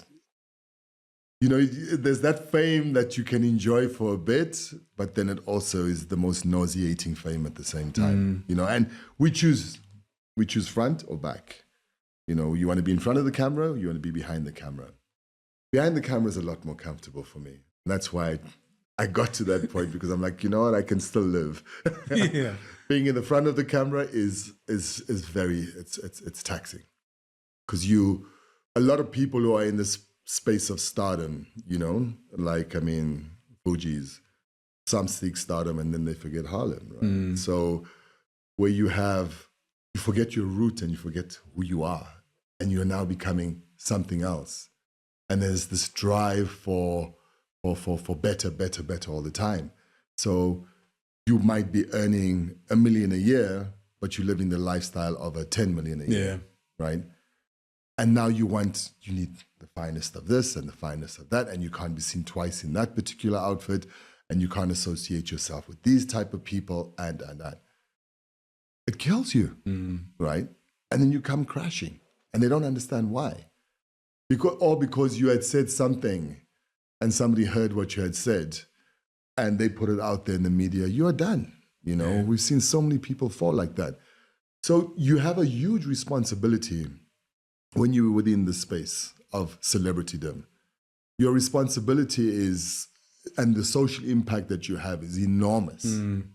there's that fame that you can enjoy for a bit, but then it also is the most nauseating fame at the same time, and we choose front or back. You want to be in front of the camera, or you want to be behind the camera. Behind the camera is a lot more comfortable for me. And that's why I got to that point, because I'm like, you know what, I can still live. Yeah. Being in the front of the camera is very, it's taxing. Because a lot of people who are in this space of stardom, Fugees, some seek stardom and then they forget Harlem, right? So where you forget your root and you forget who you are, and you're now becoming something else. And there's this drive for better all the time. So you might be earning $1 million a year, but you're living the lifestyle of a 10 million a year, right? And now you need the finest of this and the finest of that, and you can't be seen twice in that particular outfit, and you can't associate yourself with these type of people and that. It kills you, right? And then you come crashing, and they don't understand why. Because you had said something and somebody heard what you had said and they put it out there in the media, you are done. We've seen so many people fall like that. So you have a huge responsibility when you're within the space of celebritydom. Your responsibility and the social impact that you have is enormous,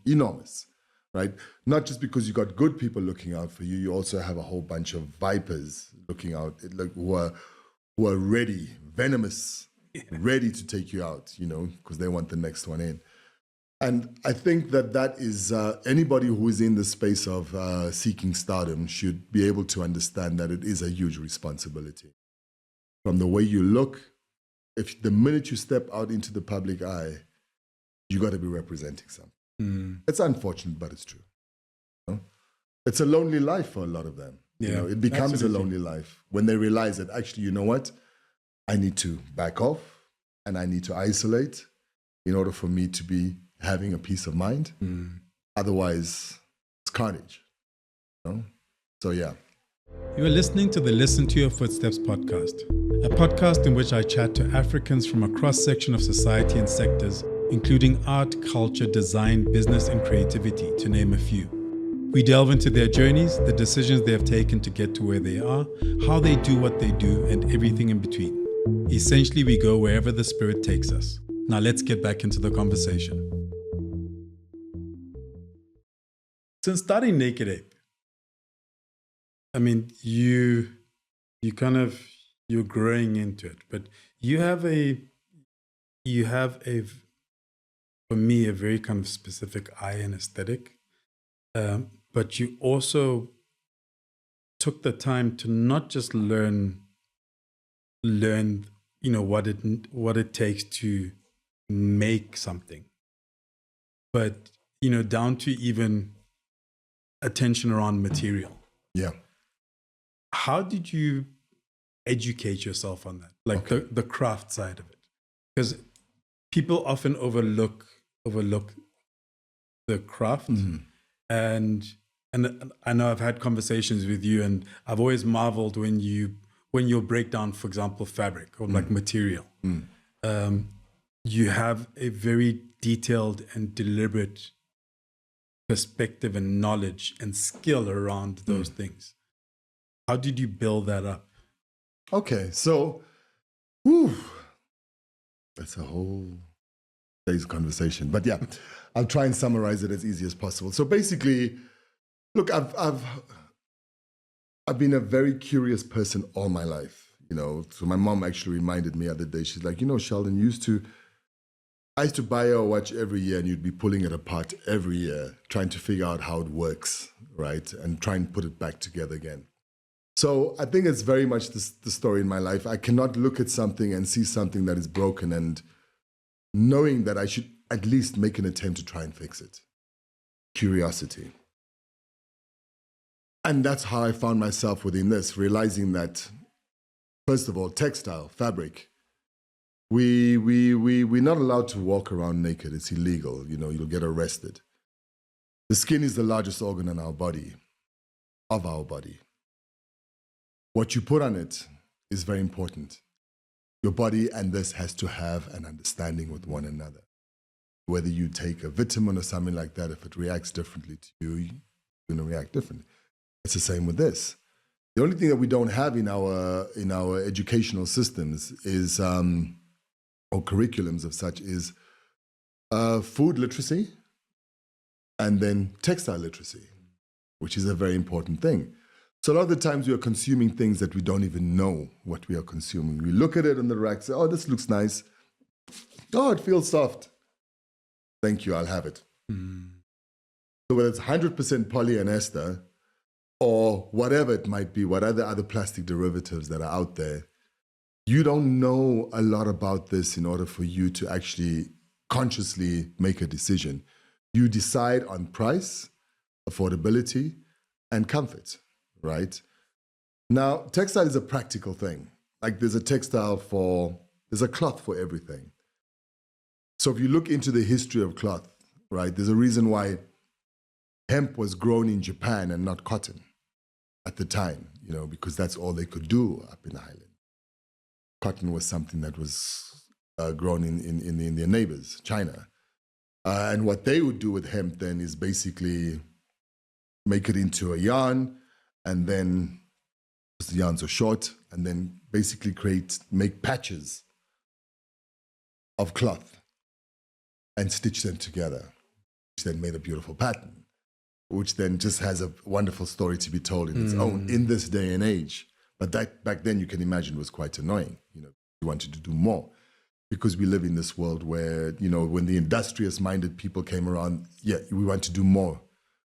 enormous, right? Not just because you got good people looking out for you, you also have a whole bunch of vipers looking out, who are ready, venomous, ready to take you out, because they want the next one in. And I think that is anybody who is in the space of seeking stardom should be able to understand that it is a huge responsibility. From the way you look, if the minute you step out into the public eye, you got to be representing something. It's unfortunate, but it's true. It's a lonely life for a lot of them. Yeah, it becomes absolutely. a lonely life when they realize that actually, you know what? I need to back off and I need to isolate in order for me to be having a peace of mind. Otherwise, it's carnage. So, yeah. You are listening to the Listen to Your Footsteps podcast, a podcast in which I chat to Africans from a cross-section of society and sectors, including art, culture, design, business, and creativity, to name a few. We delve into their journeys, the decisions they have taken to get to where they are, how they do what they do, and everything in between. Essentially, we go wherever the spirit takes us. Now let's get back into the conversation. Since starting Naked Ape, I mean, you're growing into it, but you have for me, a very kind of specific eye and aesthetic. But you also took the time to not just learn, what it takes to make something, but, down to even attention around material. Yeah. How did you educate yourself on that? Like the craft side of it? Because people often overlook the craft. And I know I've had conversations with you, and I've always marveled when you'll break down, for example, fabric or like material. You have a very detailed and deliberate perspective and knowledge and skill around those things. How did you build that up? Okay, so that's a whole day's conversation. But yeah, I'll try and summarize it as easy as possible. So basically, look, I've been a very curious person all my life. So my mom actually reminded me the other day. She's like, Sheldon, I used to buy you a watch every year, and you'd be pulling it apart every year, trying to figure out how it works, right? And try and put it back together again. So I think it's very much the story in my life. I cannot look at something and see something that is broken and knowing that I should at least make an attempt to try and fix it. Curiosity. And that's how I found myself within this, realizing that, first of all, textile, fabric, we're not allowed to walk around naked. It's illegal. You'll get arrested. The skin is the largest organ in our body, of our body. What you put on it is very important. Your body and this has to have an understanding with one another. Whether you take a vitamin or something like that, if it reacts differently to you, you're going to react differently. It's the same with this. The only thing that we don't have in our educational systems is, or curriculums of such, is food literacy and then textile literacy, which is a very important thing. So a lot of the times we are consuming things that we don't even know what we are consuming. We look at it on the rack, say, oh, this looks nice. Oh, it feels soft. Thank you, I'll have it. So whether it's 100% polyester or whatever it might be, what other plastic derivatives that are out there, you don't know a lot about this in order for you to actually consciously make a decision. You decide on price, affordability, and comfort. Right? Now, textile is a practical thing. Like there's a cloth for everything. So if you look into the history of cloth, right, there's a reason why hemp was grown in Japan and not cotton at the time, because that's all they could do up in the highland. Cotton was something that was grown in their neighbors, China. And what they would do with hemp then is basically make it into a yarn, and then the yarns are short, and then basically make patches of cloth and stitch them together, which then made a beautiful pattern, which then just has a wonderful story to be told in its own in this day and age. But that back then, you can imagine, was quite annoying. You wanted to do more, because we live in this world where, when the industrious-minded people came around, we want to do more.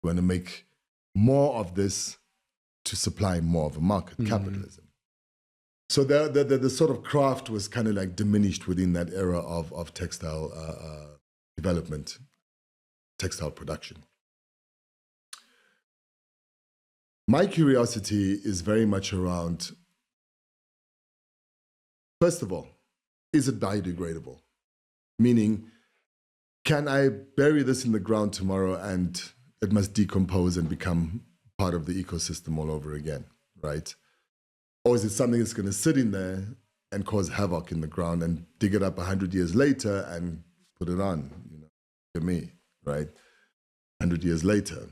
We want to make more of this to supply more of a market, capitalism. So the sort of craft was kind of like diminished within that era of textile development, textile production. My curiosity is very much around, first of all, is it biodegradable? Meaning, can I bury this in the ground tomorrow and it must decompose and become part of the ecosystem all over again, right? Or is it something that's going to sit in there and cause havoc in the ground and dig it up 100 years later and put it on, to me, right? 100 years later,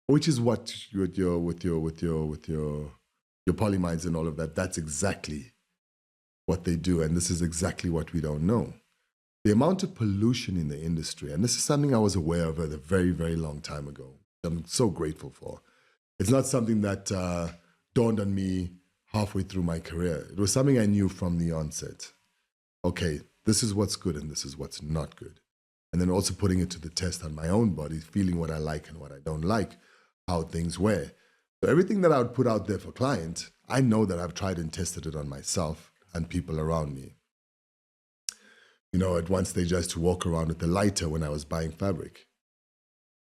which is what with your polyamides and all of that, that's exactly what they do, and this is exactly what we don't know. The amount of pollution in the industry, and this is something I was aware of a very, very long time ago. I'm so grateful for. It's not something that dawned on me halfway through my career. It was something I knew from the onset. Okay, this is what's good and this is what's not good. And then also putting it to the test on my own body, feeling what I like and what I don't like, how things were. So everything that I would put out there for client, I know that I've tried and tested it on myself and people around me. at one stage I used to walk around with a lighter when I was buying fabric,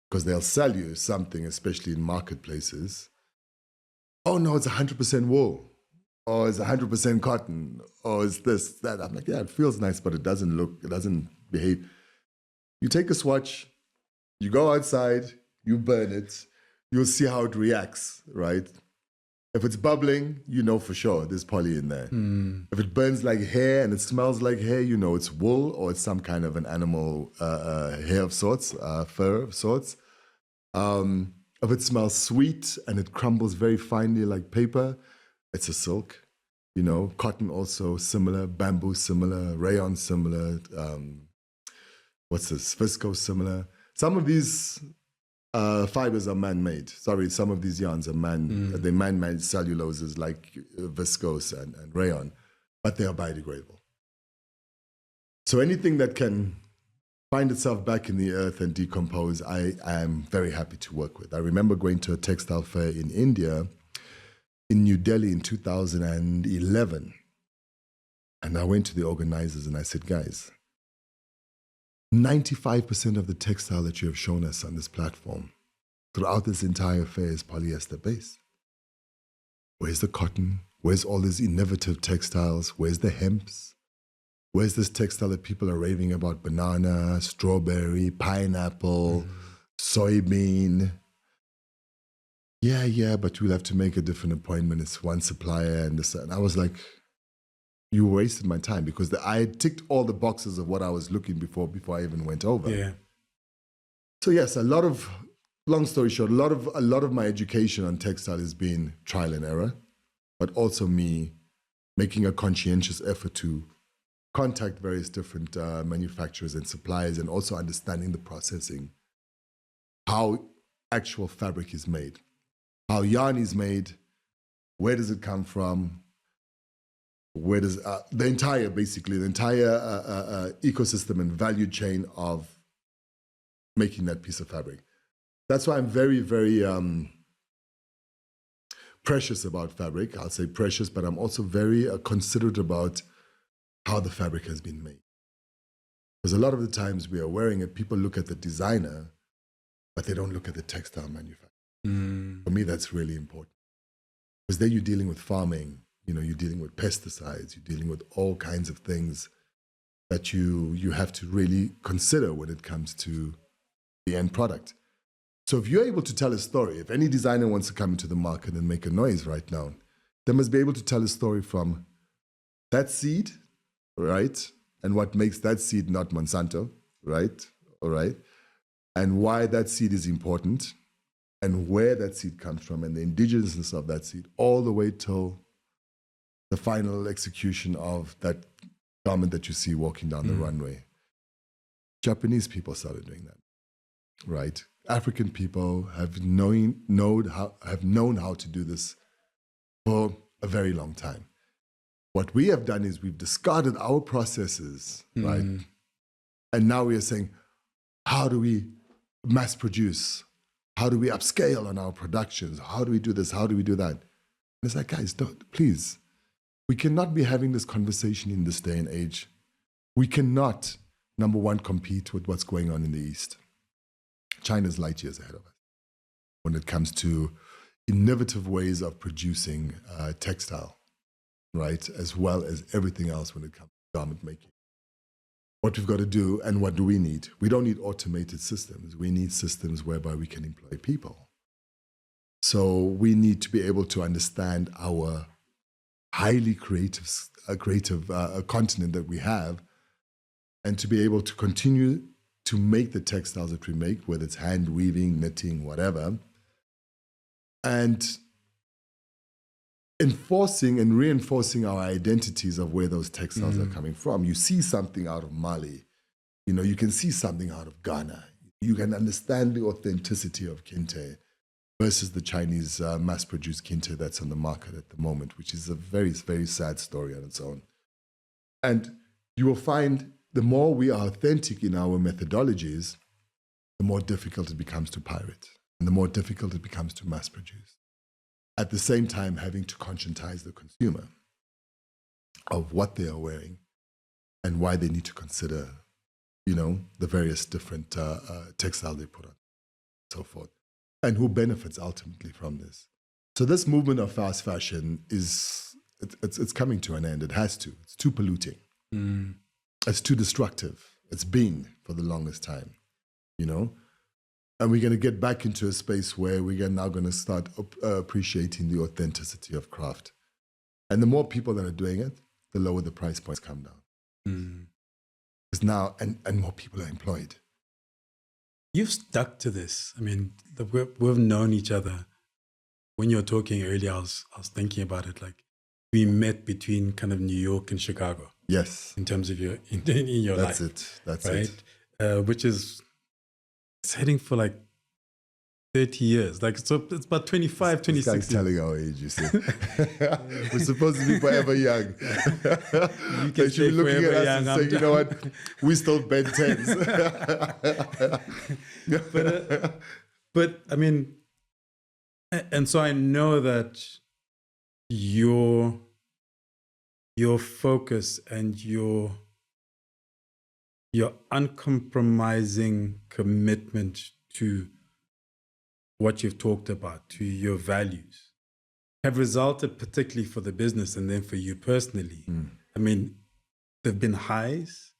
because they'll sell you something, especially in marketplaces. Oh no, it's 100% wool, or it's 100% cotton, or it's this, that. I'm like, yeah, it feels nice, but it doesn't behave. You take a swatch, you go outside, you burn it, you'll see how it reacts, right? If it's bubbling, you know for sure there's poly in there. If it burns like hair and it smells like hair, you know it's wool or it's some kind of an animal hair of sorts, fur of sorts. If it smells sweet and it crumbles very finely like paper, it's a silk. Cotton also similar, bamboo similar, rayon similar. Viscose similar. Some of these fibers are man-made. Sorry, some of these yarns are they're man-made celluloses like viscose and rayon, but they are biodegradable. So anything that can find itself back in the earth and decompose, I am very happy to work with. I remember going to a textile fair in India, in New Delhi in 2011. And I went to the organizers and I said, guys, 95% of the textile that you have shown us on this platform throughout this entire fair is polyester based. Where's the cotton? Where's all these innovative textiles? Where's the hemps? Where's this textile that people are raving about? Banana, strawberry, pineapple, soybean. Yeah, but we'll have to make a different appointment. It's one supplier and this. And I was like, you wasted my time, because I had ticked all the boxes of what I was looking before I even went over. Yeah. So yes, long story short, a lot of my education on textile has been trial and error, but also me making a conscientious effort to contact various different manufacturers and suppliers, and also understanding the processing, how actual fabric is made, how yarn is made, where does it come from, where does the entire ecosystem and value chain of making that piece of fabric. That's why I'm very, very precious about fabric. I'll say precious, but I'm also very considerate about how the fabric has been made. Because a lot of the times we are wearing it, people look at the designer, but they don't look at the textile manufacturer. For me, that's really important. Because then you're dealing with farming, you're dealing with pesticides, you're dealing with all kinds of things that you have to really consider when it comes to the end product. So if you're able to tell a story, if any designer wants to come into the market and make a noise right now, they must be able to tell a story from that seed, right? And what makes that seed not Monsanto, right? All right. And why that seed is important, and where that seed comes from, and the indigenousness of that seed, all the way till the final execution of that garment that you see walking down the runway. Japanese people started doing that, right? African people have known how to do this for a very long time. What we have done is we've discarded our processes, right? And now we are saying, how do we mass produce? How do we upscale on our productions? How do we do this? How do we do that? And it's like, guys, please. We cannot be having this conversation in this day and age. We cannot, number one, compete with what's going on in the East. China's light years ahead of us when it comes to innovative ways of producing textile, right? As well as everything else when it comes to garment making. What we've got to do, and what do we need? We don't need automated systems. We need systems whereby we can employ people. So we need to be able to understand our highly creative continent that we have, and to be able to continue to make the textiles that we make, whether it's hand weaving, knitting, whatever, and enforcing and reinforcing our identities of where those textiles are coming from. You see something out of Mali, you can see something out of Ghana. You can understand the authenticity of kente versus the Chinese mass-produced kente that's on the market at the moment, which is a very, very sad story on its own. And you will find the more we are authentic in our methodologies, the more difficult it becomes to pirate, and the more difficult it becomes to mass-produce. At the same time, having to conscientize the consumer of what they are wearing and why they need to consider, the various different textile they put on, so forth, and who benefits ultimately from this. So this movement of fast fashion it's coming to an end. It has to. It's too polluting. It's too destructive. It's been for the longest time, and we're going to get back into a space where we are now going to start appreciating the authenticity of craft. And the more people that are doing it, the lower the price points come down. Because now, and more people are employed. You've stuck to this. I mean, we've known each other. When you were talking earlier, I was thinking about it. Like, we met between kind of New York and Chicago. Yes. In terms of your life. That's right? it. Which is heading for like 30 years. Like, so it's about 25, 26 years. Telling our age, you see. We're supposed to be forever young. You can say looking forever at us young. and say, you know what, we still Ben 10s. But I mean, and so I know that your focus and your uncompromising commitment to what you've talked about, to your values, have resulted, particularly for the business and then for you personally. I mean, there've been highs,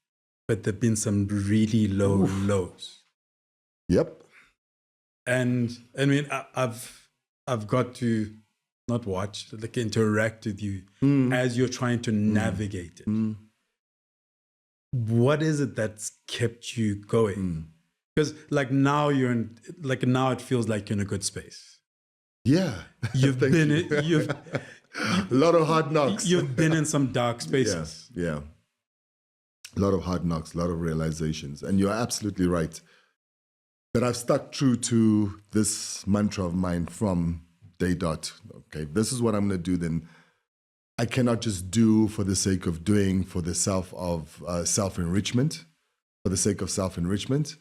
but there've been some really low lows. Yep. And I mean, I've got to not watch, like interact with you as you're trying to navigate it. What is it that's kept you going? Because now it feels like you're in a good space. Yeah. You've a lot of hard knocks. You've been in some dark spaces. Yeah. A lot of hard knocks, a lot of realizations. And you're absolutely right that I've stuck true to this mantra of mine from day dot. Okay, this is what I'm going to do. Then I cannot just do for the sake of doing, for the self-enrichment, for the sake of self-enrichment.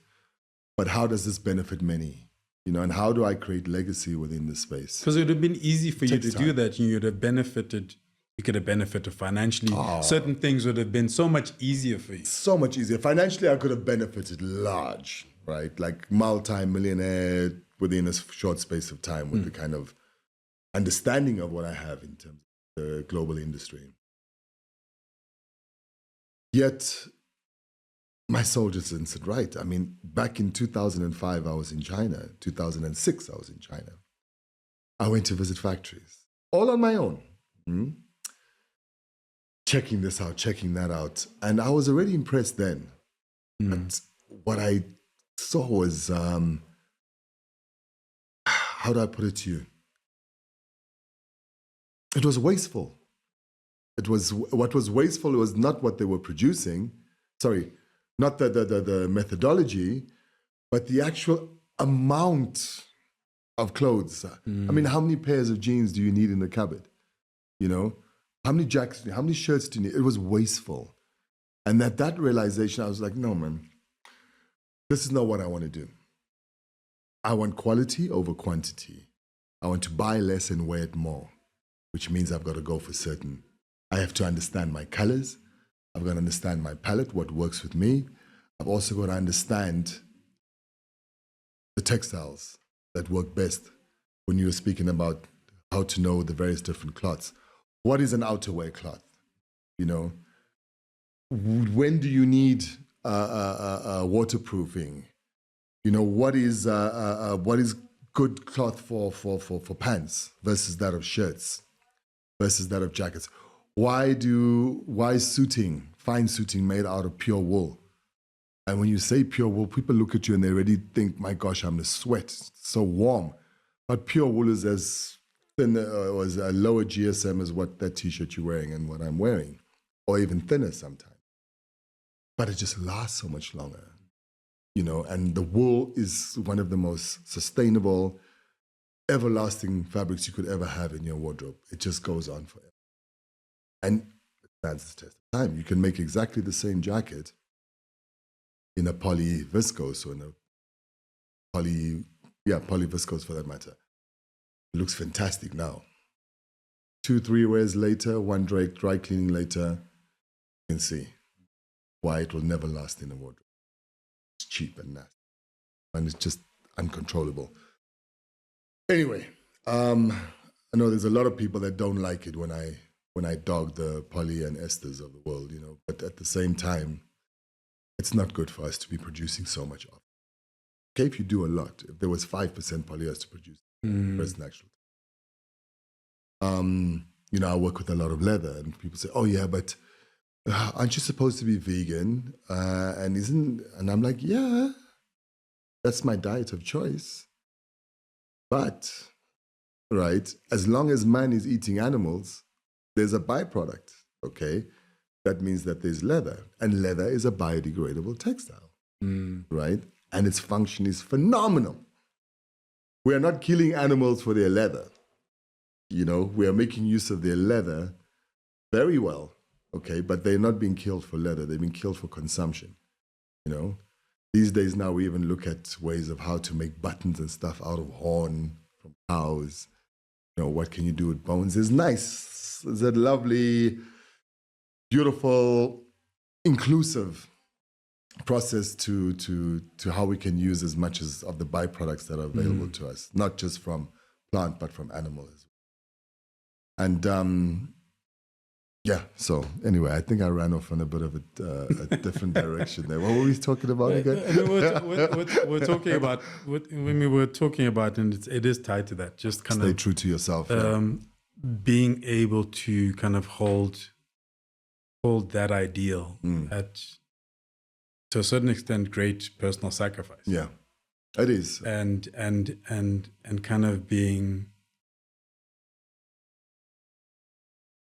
But how does this benefit many? And how do I create legacy within this space? Because it would have been easy for you to do that. You would have benefited. You could have benefited financially. Certain things would have been so much easier for you. So much easier. Financially, I could have benefited large, right? Like multi-millionaire within a short space of time with the kind of understanding of what I have in terms of the global industry. Yet, my soul just didn't sit right. I mean, back in 2005, I was in China. 2006, I was in China. I went to visit factories, all on my own. Checking this out, checking that out. And I was already impressed then. But what I saw was, how do I put it to you? It was wasteful. What was wasteful was not what they were producing. Sorry, not the methodology, but the actual amount of clothes. I mean, how many pairs of jeans do you need in the cupboard? How many jackets, how many shirts do you need? It was wasteful. And that realization, I was like, no, man, this is not what I want to do. I want quality over quantity. I want to buy less and wear it more, which means I've got to go for certain. I have to understand my colors. I've got to understand my palette, what works with me. I've also got to understand the textiles that work best. When you were speaking about how to know the various different cloths. What is an outerwear cloth? When do you need waterproofing? What is good cloth for pants versus that of shirts versus that of jackets? Why is fine suiting made out of pure wool? And when you say pure wool, people look at you and they already think, my gosh, I'm gonna sweat, it's so warm. But pure wool is as thin or as a lower GSM as what that t-shirt you're wearing and what I'm wearing, or even thinner sometimes. But it just lasts so much longer, and the wool is one of the most sustainable, everlasting fabrics you could ever have in your wardrobe. It just goes on forever. And it stands the test of time. You can make exactly the same jacket in a poly-viscose or in a poly-viscose for that matter. It looks fantastic now. 2-3 wears later, one dry cleaning later, you can see why it will never last in a wardrobe. It's cheap and nasty, and it's just uncontrollable. Anyway, I know there's a lot of people that don't like it when I dog the Polly and Esthers of the world, but at the same time, it's not good for us to be producing so much of. Okay, if you do a lot, if there was 5% polyester produced, that's natural. I work with a lot of leather, and people say, "Oh yeah, but aren't you supposed to be vegan?" And I'm like, "Yeah, that's my diet of choice." But, right, as long as man is eating animals, there's a byproduct, okay? That means that there's leather, and leather is a biodegradable textile, right? And its function is phenomenal. We are not killing animals for their leather. We are making use of their leather very well, okay? But they're not being killed for leather. They've been killed for consumption, These days now we even look at ways of how to make buttons and stuff out of horn from cows. What can you do with bones? It's nice. It's a lovely, beautiful, inclusive process to how we can use as much as of the byproducts that are available to us, not just from plant, but from animal as well. And so anyway, I think I ran off on a bit of a different direction there. What were we talking about again? We're talking about, when we were talking about, and it is tied to that, just kind Stay of true to yourself. being able to kind of hold that ideal at, to a certain extent, great personal sacrifice. Yeah, it is. And kind of being,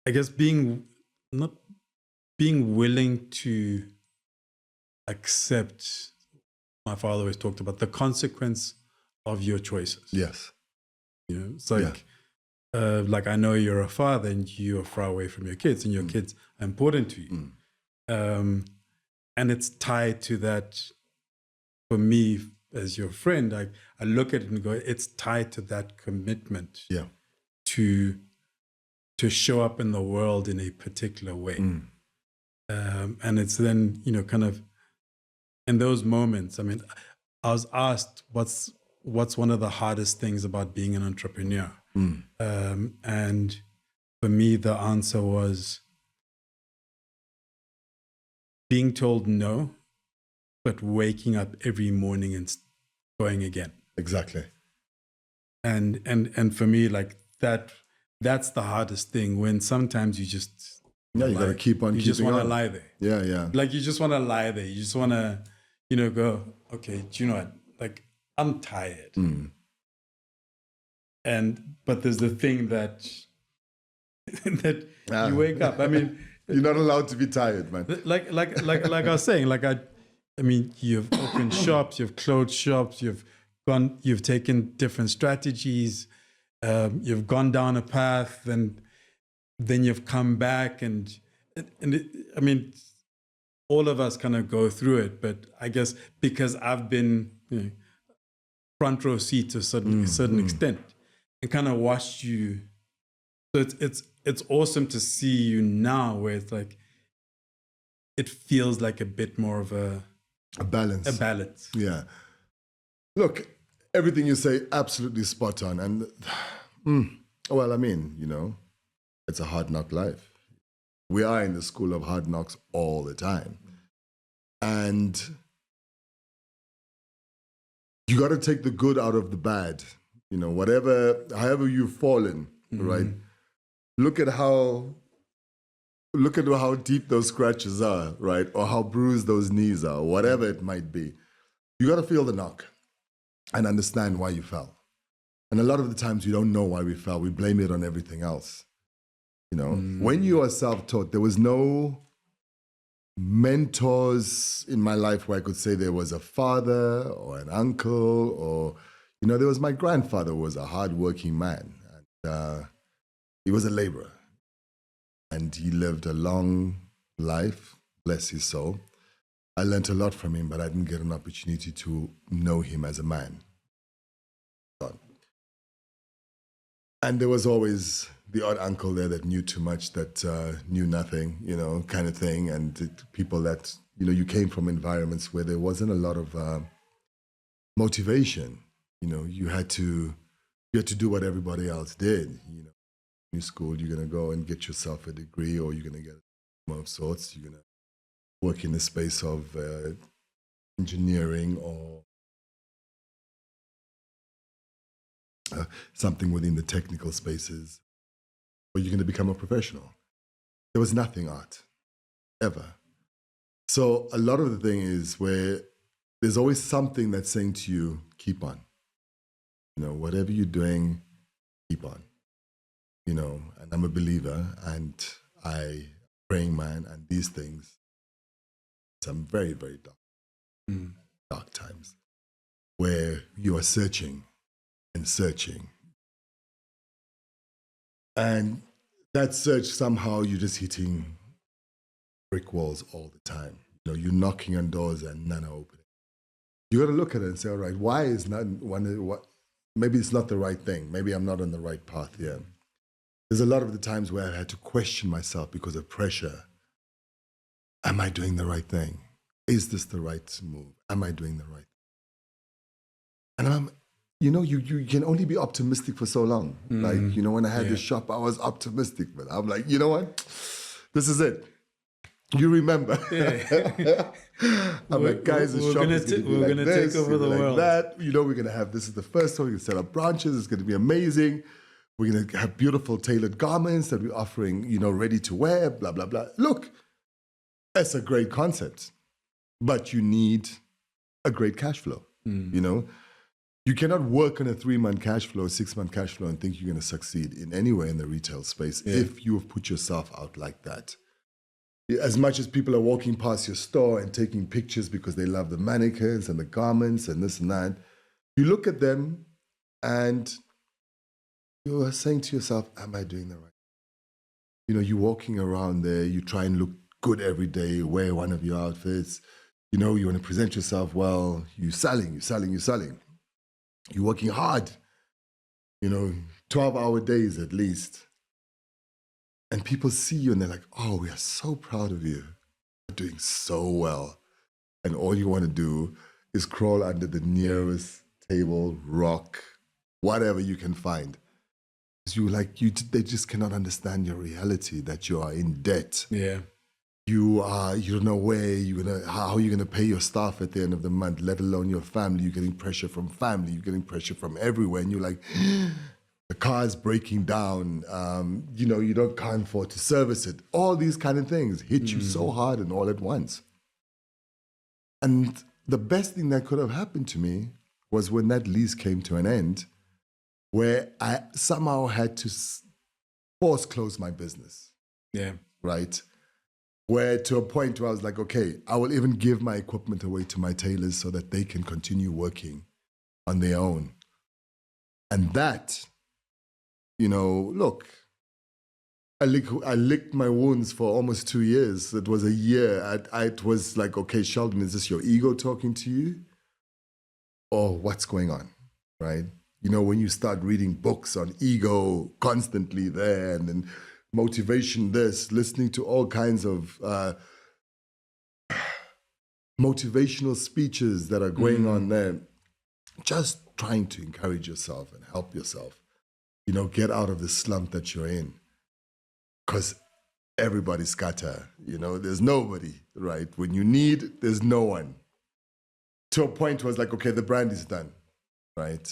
I guess, not being willing to accept, my father always talked about the consequence of your choices. Yes. It's like, like I know you're a father and you're far away from your kids, and your kids are important to you. And it's tied to that, for me, as your friend, I look at it and go, it's tied to that commitment to show up in the world in a particular way. And it's then, kind of in those moments, I mean, I was asked what's one of the hardest things about being an entrepreneur. And for me, the answer was being told no, but waking up every morning and going again. Exactly. And for me, like that's the hardest thing, when sometimes you just you got to keep on. You just want to lie there. Yeah. Like you just want to lie there. You just want to, go, okay, do you know what? Like, I'm tired. But there's the thing that you wake up. I mean, you're not allowed to be tired, man. Like I was saying, I mean, you've opened shops, you've closed shops, you've taken different strategies, you've gone down a path, and then you've come back, and I mean, all of us kind of go through it. But I guess because I've been front row seat to a certain extent, and kind of watched you, so it's awesome to see you now, where it's like it feels like a bit more of a balance. A balance. Yeah. Look, everything you say, absolutely spot on. And well, I mean, it's a hard knock life. We are in the school of hard knocks all the time. And you got to take the good out of the bad. However you've fallen, right? Look at how deep those scratches are, right? Or how bruised those knees are, whatever it might be. You got to feel the knock and understand why you fell. And a lot of the times we don't know why we fell. We blame it on everything else. When you are self-taught, there was no mentors in my life where I could say there was a father or an uncle, or, there was my grandfather, who was a hardworking man. And he was a laborer. And he lived a long life, bless his soul. I learned a lot from him, but I didn't get an opportunity to know him as a man. And there was always the odd uncle there that knew too much, that knew nothing, kind of thing. And people that, you came from environments where there wasn't a lot of motivation. You had to do what everybody else did. New school, you're going to go and get yourself a degree, or you're going to get a diploma of sorts. You're going to work in the space of engineering or something within the technical spaces, or you're going to become a professional. There was nothing art, ever. So a lot of the thing is where there's always something that's saying to you, keep on. Whatever you're doing, keep on. And I'm a believer, and I praying man, and these things, some very, very dark times where you are searching and searching. And that search, somehow you're just hitting brick walls all the time. You're knocking on doors and none are opening. You got to look at it and say, all right, why is not one? Maybe it's not the right thing. Maybe I'm not on the right path here. There's a lot of the times where I had to question myself because of pressure. Am I doing the right thing? Is this the right move? Am I doing the right thing? And you can only be optimistic for so long. Like, when I had the shop, I was optimistic, but I'm like, you know what? This is it. You remember. I'm like, guys, the shop is going to be like this, take over the world. That. We're going to have, this is the first time we can set up branches. It's going to be amazing. We're going to have beautiful tailored garments that we're offering, ready to wear, blah, blah, blah. Look, that's a great concept, but you need a great cash flow, You cannot work on a 3-month cash flow, 6-month cash flow and think you're going to succeed in anywhere in the retail space if you have put yourself out like that. As much as people are walking past your store and taking pictures because they love the mannequins and the garments and this and that, you look at them and you are saying to yourself, am I doing the right thing? You're walking around there, you try and look good every day, wear one of your outfits, you want to present yourself well, you're selling. You're working hard, 12-hour days at least. And people see you and they're like, oh, we are so proud of you. You're doing so well. And all you want to do is crawl under the nearest table, rock, whatever you can find. They just cannot understand your reality, that you are in debt. Yeah. You don't know how you're gonna pay your staff at the end of the month, let alone your family. You're getting pressure from family, you're getting pressure from everywhere, and you're like, the car is breaking down, you can't afford to service it. All these kind of things hit you so hard and all at once. And the best thing that could have happened to me was when that lease came to an end, where I somehow had to force close my business. Yeah. Right? Where to a point where I was like, okay, I will even give my equipment away to my tailors so that they can continue working on their own. And that, look, I licked my wounds for almost 2 years. It was a year. It was like, okay, Shaldon, is this your ego talking to you? Or what's going on, right? When you start reading books on ego constantly there, and then motivation this, listening to all kinds of motivational speeches that are going on there, just trying to encourage yourself and help yourself, get out of the slump that you're in. Because everybody's scatter, there's nobody, right? When you need, there's no one. To a point where it's like, okay, the brand is done, right?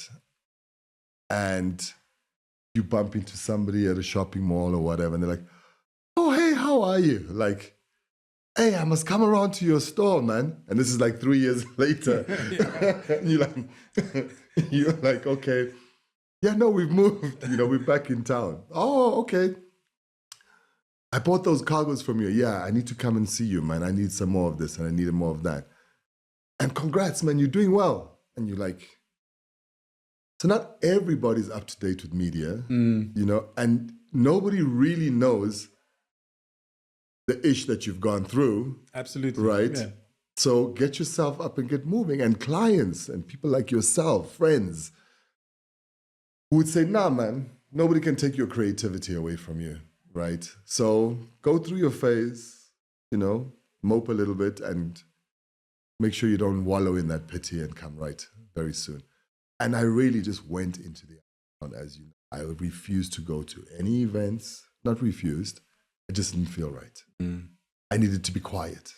And you bump into somebody at a shopping mall or whatever, and they're like, oh, hey, how are you? Like, hey, I must come around to your store, man. And this is like 3 years later. And you're like, okay. Yeah, no, we've moved. We're back in town. Oh, okay. I bought those cargos from you. Yeah, I need to come and see you, man. I need some more of this and I need more of that. And congrats, man, you're doing well. And you're like, so not everybody's up to date with media, and nobody really knows the ish that you've gone through. Absolutely. Right? Yeah. So get yourself up and get moving. And clients and people like yourself, friends, who would say, nah, man, nobody can take your creativity away from you, right? So go through your phase, mope a little bit and make sure you don't wallow in that pity and come right very soon. And I really just went into the underground, as you know. I refused to go to any events, not refused, it just didn't feel right. I needed to be quiet.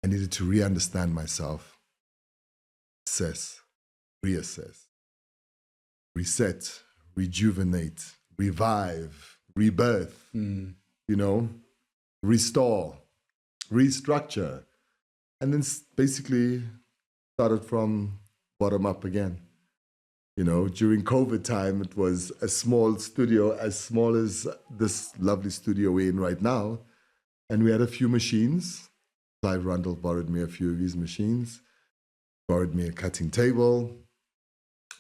I needed to re-understand myself, assess, reassess, reset, rejuvenate, revive, rebirth, restore, restructure, and then basically started from bottom up again. During COVID time, it was a small studio, as small as this lovely studio we're in right now. And we had a few machines. Clive Rundle borrowed me a few of his machines, borrowed me a cutting table,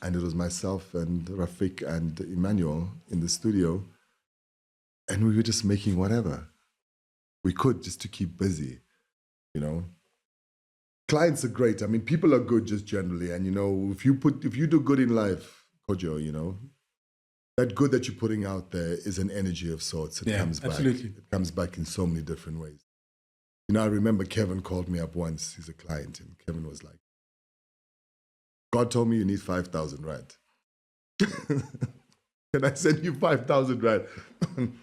and it was myself and Rafik and Emmanuel in the studio. And we were just making whatever we could just to keep busy, Clients are great. I mean, people are good just generally. And, if you do good in life, Kojo, that good that you're putting out there is an energy of sorts. It comes back. Absolutely. It comes back in so many different ways. I remember Kevin called me up once. He's a client. And Kevin was like, God told me you need 5,000 Rand. Can I send you 5,000 Rand? And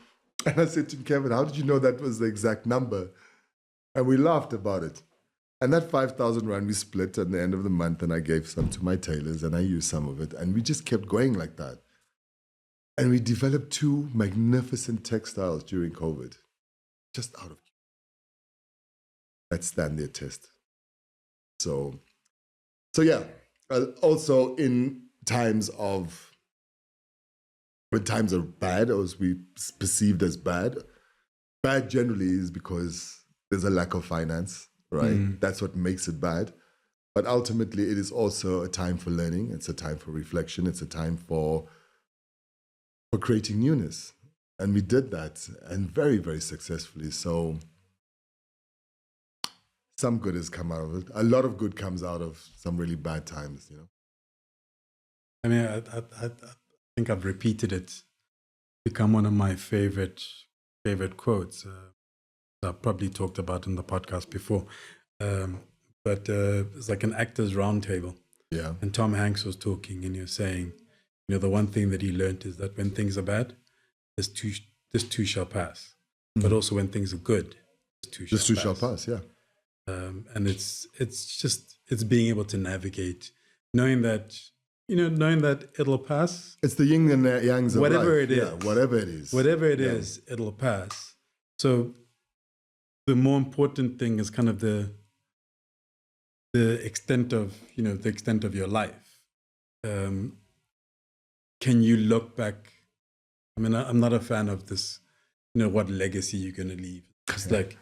I said to him, Kevin, how did you know that was the exact number? And we laughed about it. And that 5,000 Rand we split at the end of the month, and I gave some to my tailors and I used some of it. And we just kept going like that. And we developed 2 magnificent textiles during COVID, just out of that stand their test. So yeah, also in times when times are bad, or as we perceived as bad generally is because there's a lack of finance. Right? That's what makes it bad. But ultimately, it is also a time for learning. It's a time for reflection. It's a time for creating newness. And we did that, and very, very successfully. So some good has come out of it. A lot of good comes out of some really bad times, I mean, I think I've repeated it. Become one of my favorite quotes. I've probably talked about in the podcast before, but it's like an actors roundtable. Yeah. And Tom Hanks was talking, and you're saying, the one thing that he learned is that when things are bad, this too shall pass. But also when things are good, this too shall pass. Yeah. And it's being able to navigate, knowing that it'll pass. It's the yin and the yangs of whatever life. It is. Yeah, whatever it is, it'll pass. So the more important thing is kind of the extent of your life. Can you look back? I mean, I'm not a fan of this, what legacy you're going to leave. It's like,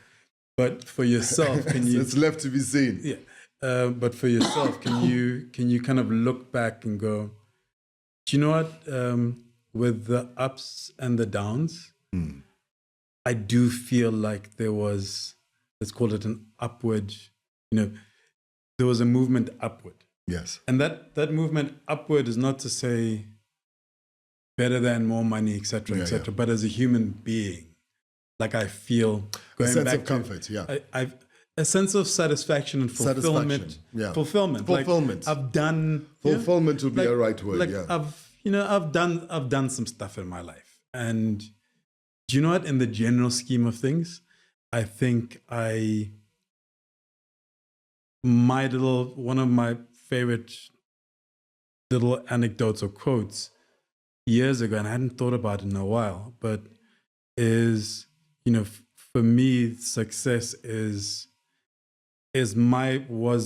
but for yourself, can you? It's left to be seen. Yeah. But for yourself, can you kind of look back and go, do you know what? With the ups and the downs, I do feel like there was, let's call it an upward, there was a movement upward. Yes. And that movement upward is not to say better than, more money, et cetera, but as a human being, like I feel going a sense back of comfort, I've a sense of satisfaction and fulfillment. Fulfillment. Fulfillment. Like I've done fulfillment would be a right word. Like I've done some stuff in my life. And do you know what? In the general scheme of things, I think one of my favorite little anecdotes or quotes years ago, and I hadn't thought about it in a while, but is, for me, success was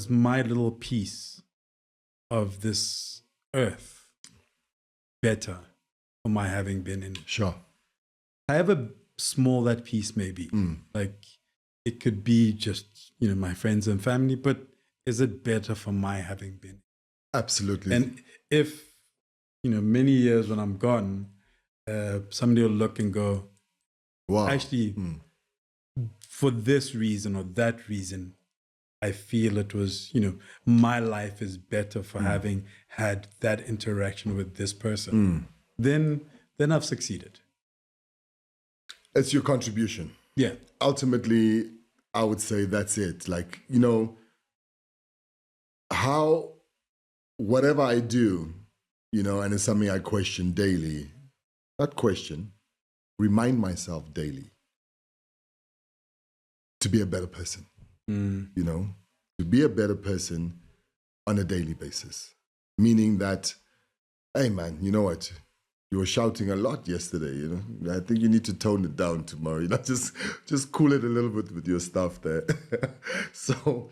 my little piece of this earth better for my having been in it. Sure. However small that piece may be, like it could be just, my friends and family, but is it better for my having been? Absolutely. And if, many years when I'm gone, somebody will look and go, wow, actually, for this reason or that reason, I feel it was, my life is better for having had that interaction with this person. Then then I've succeeded. It's your contribution. Yeah. Ultimately, I would say that's it. Like, whatever I do, and it's something I question daily, remind myself daily to be a better person, to be a better person on a daily basis. Meaning that, hey man, you know what? You were shouting a lot yesterday, I think you need to tone it down tomorrow. Just cool it a little bit with your stuff there. So,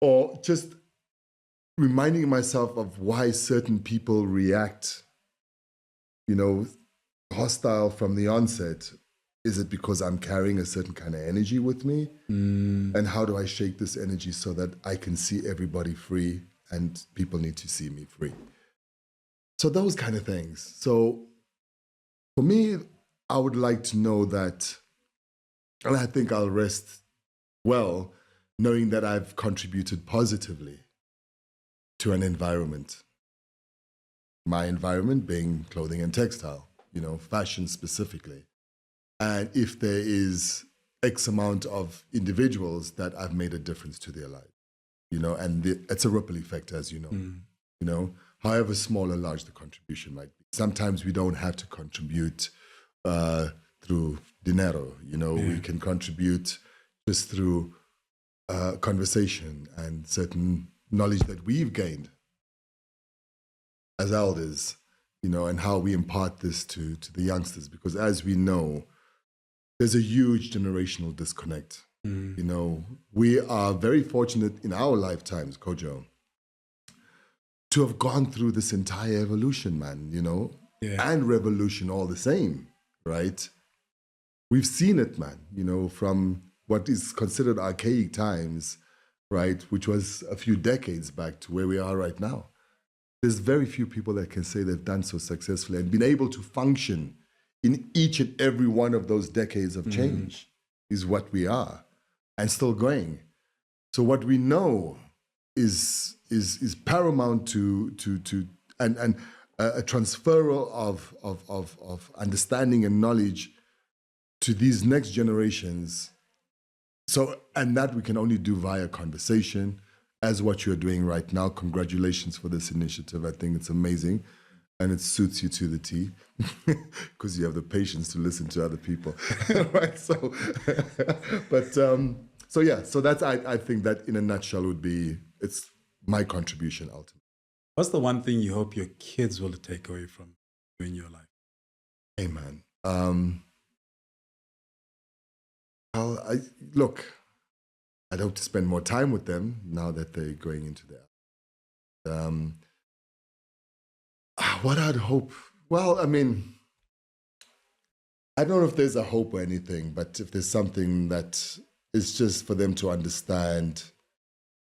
or just reminding myself of why certain people react, hostile from the onset. Is it because I'm carrying a certain kind of energy with me? And how do I shake this energy so that I can see everybody free and people need to see me free? So those kind of things. So for me, I would like to know that, and I think I'll rest well knowing that I've contributed positively to an environment. My environment being clothing and textile, fashion specifically. And if there is X amount of individuals that I've made a difference to their life, and it's a ripple effect, as you know, however small or large the contribution might be. Sometimes we don't have to contribute through dinero, we can contribute just through conversation and certain knowledge that we've gained as elders, and how we impart this to the youngsters. Because as we know, there's a huge generational disconnect. We are very fortunate in our lifetimes, Kojo, to have gone through this entire evolution, man, and revolution all the same, right? We've seen it, man, from what is considered archaic times, right, which was a few decades back to where we are right now. There's very few people that can say they've done so successfully and been able to function in each and every one of those decades of change is what we are, and still going. So what we know is paramount to a transferal of understanding and knowledge to these next generations. So, and that we can only do via conversation, as what you're doing right now. Congratulations for this initiative. I think it's amazing. And it suits you to the T, because you have the patience to listen to other people, right? So, but so that's I think that in a nutshell would be it's my contribution ultimately. What's the one thing you hope your kids will take away from you in your life? Hey man, I'd hope to spend more time with them now that they're going into their. What I'd hope, well, I mean, I don't know if there's a hope or anything, but if there's something that is just for them to understand,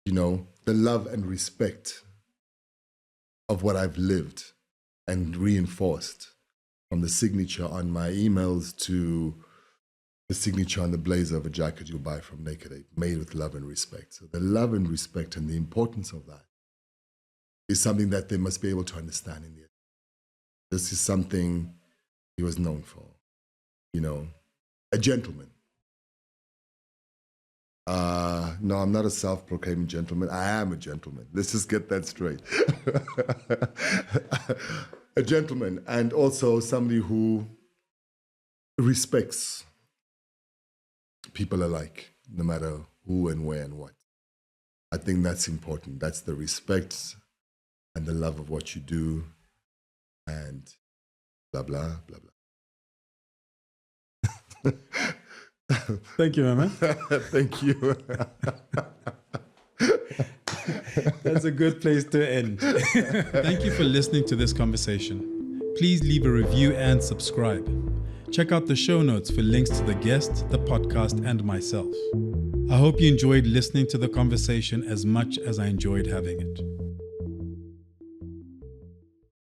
the love and respect of what I've lived and reinforced, from the signature on my emails to the signature on the blazer of a jacket you'll buy from Naked Ape, made with love and respect. So the love and respect and the importance of that is something that they must be able to understand in the end. This is something he was known for, a gentleman. No, I'm not a self-proclaimed gentleman. I am a gentleman. Let's just get that straight. A gentleman, and also somebody who respects people alike, no matter who and where and what. I think that's important. That's the respect and the love of what you do, and blah, blah, blah, blah. Thank you, man. Thank you. That's a good place to end. Thank you for listening to this conversation. Please leave a review and subscribe. Check out the show notes for links to the guest, the podcast, and myself. I hope you enjoyed listening to the conversation as much as I enjoyed having it.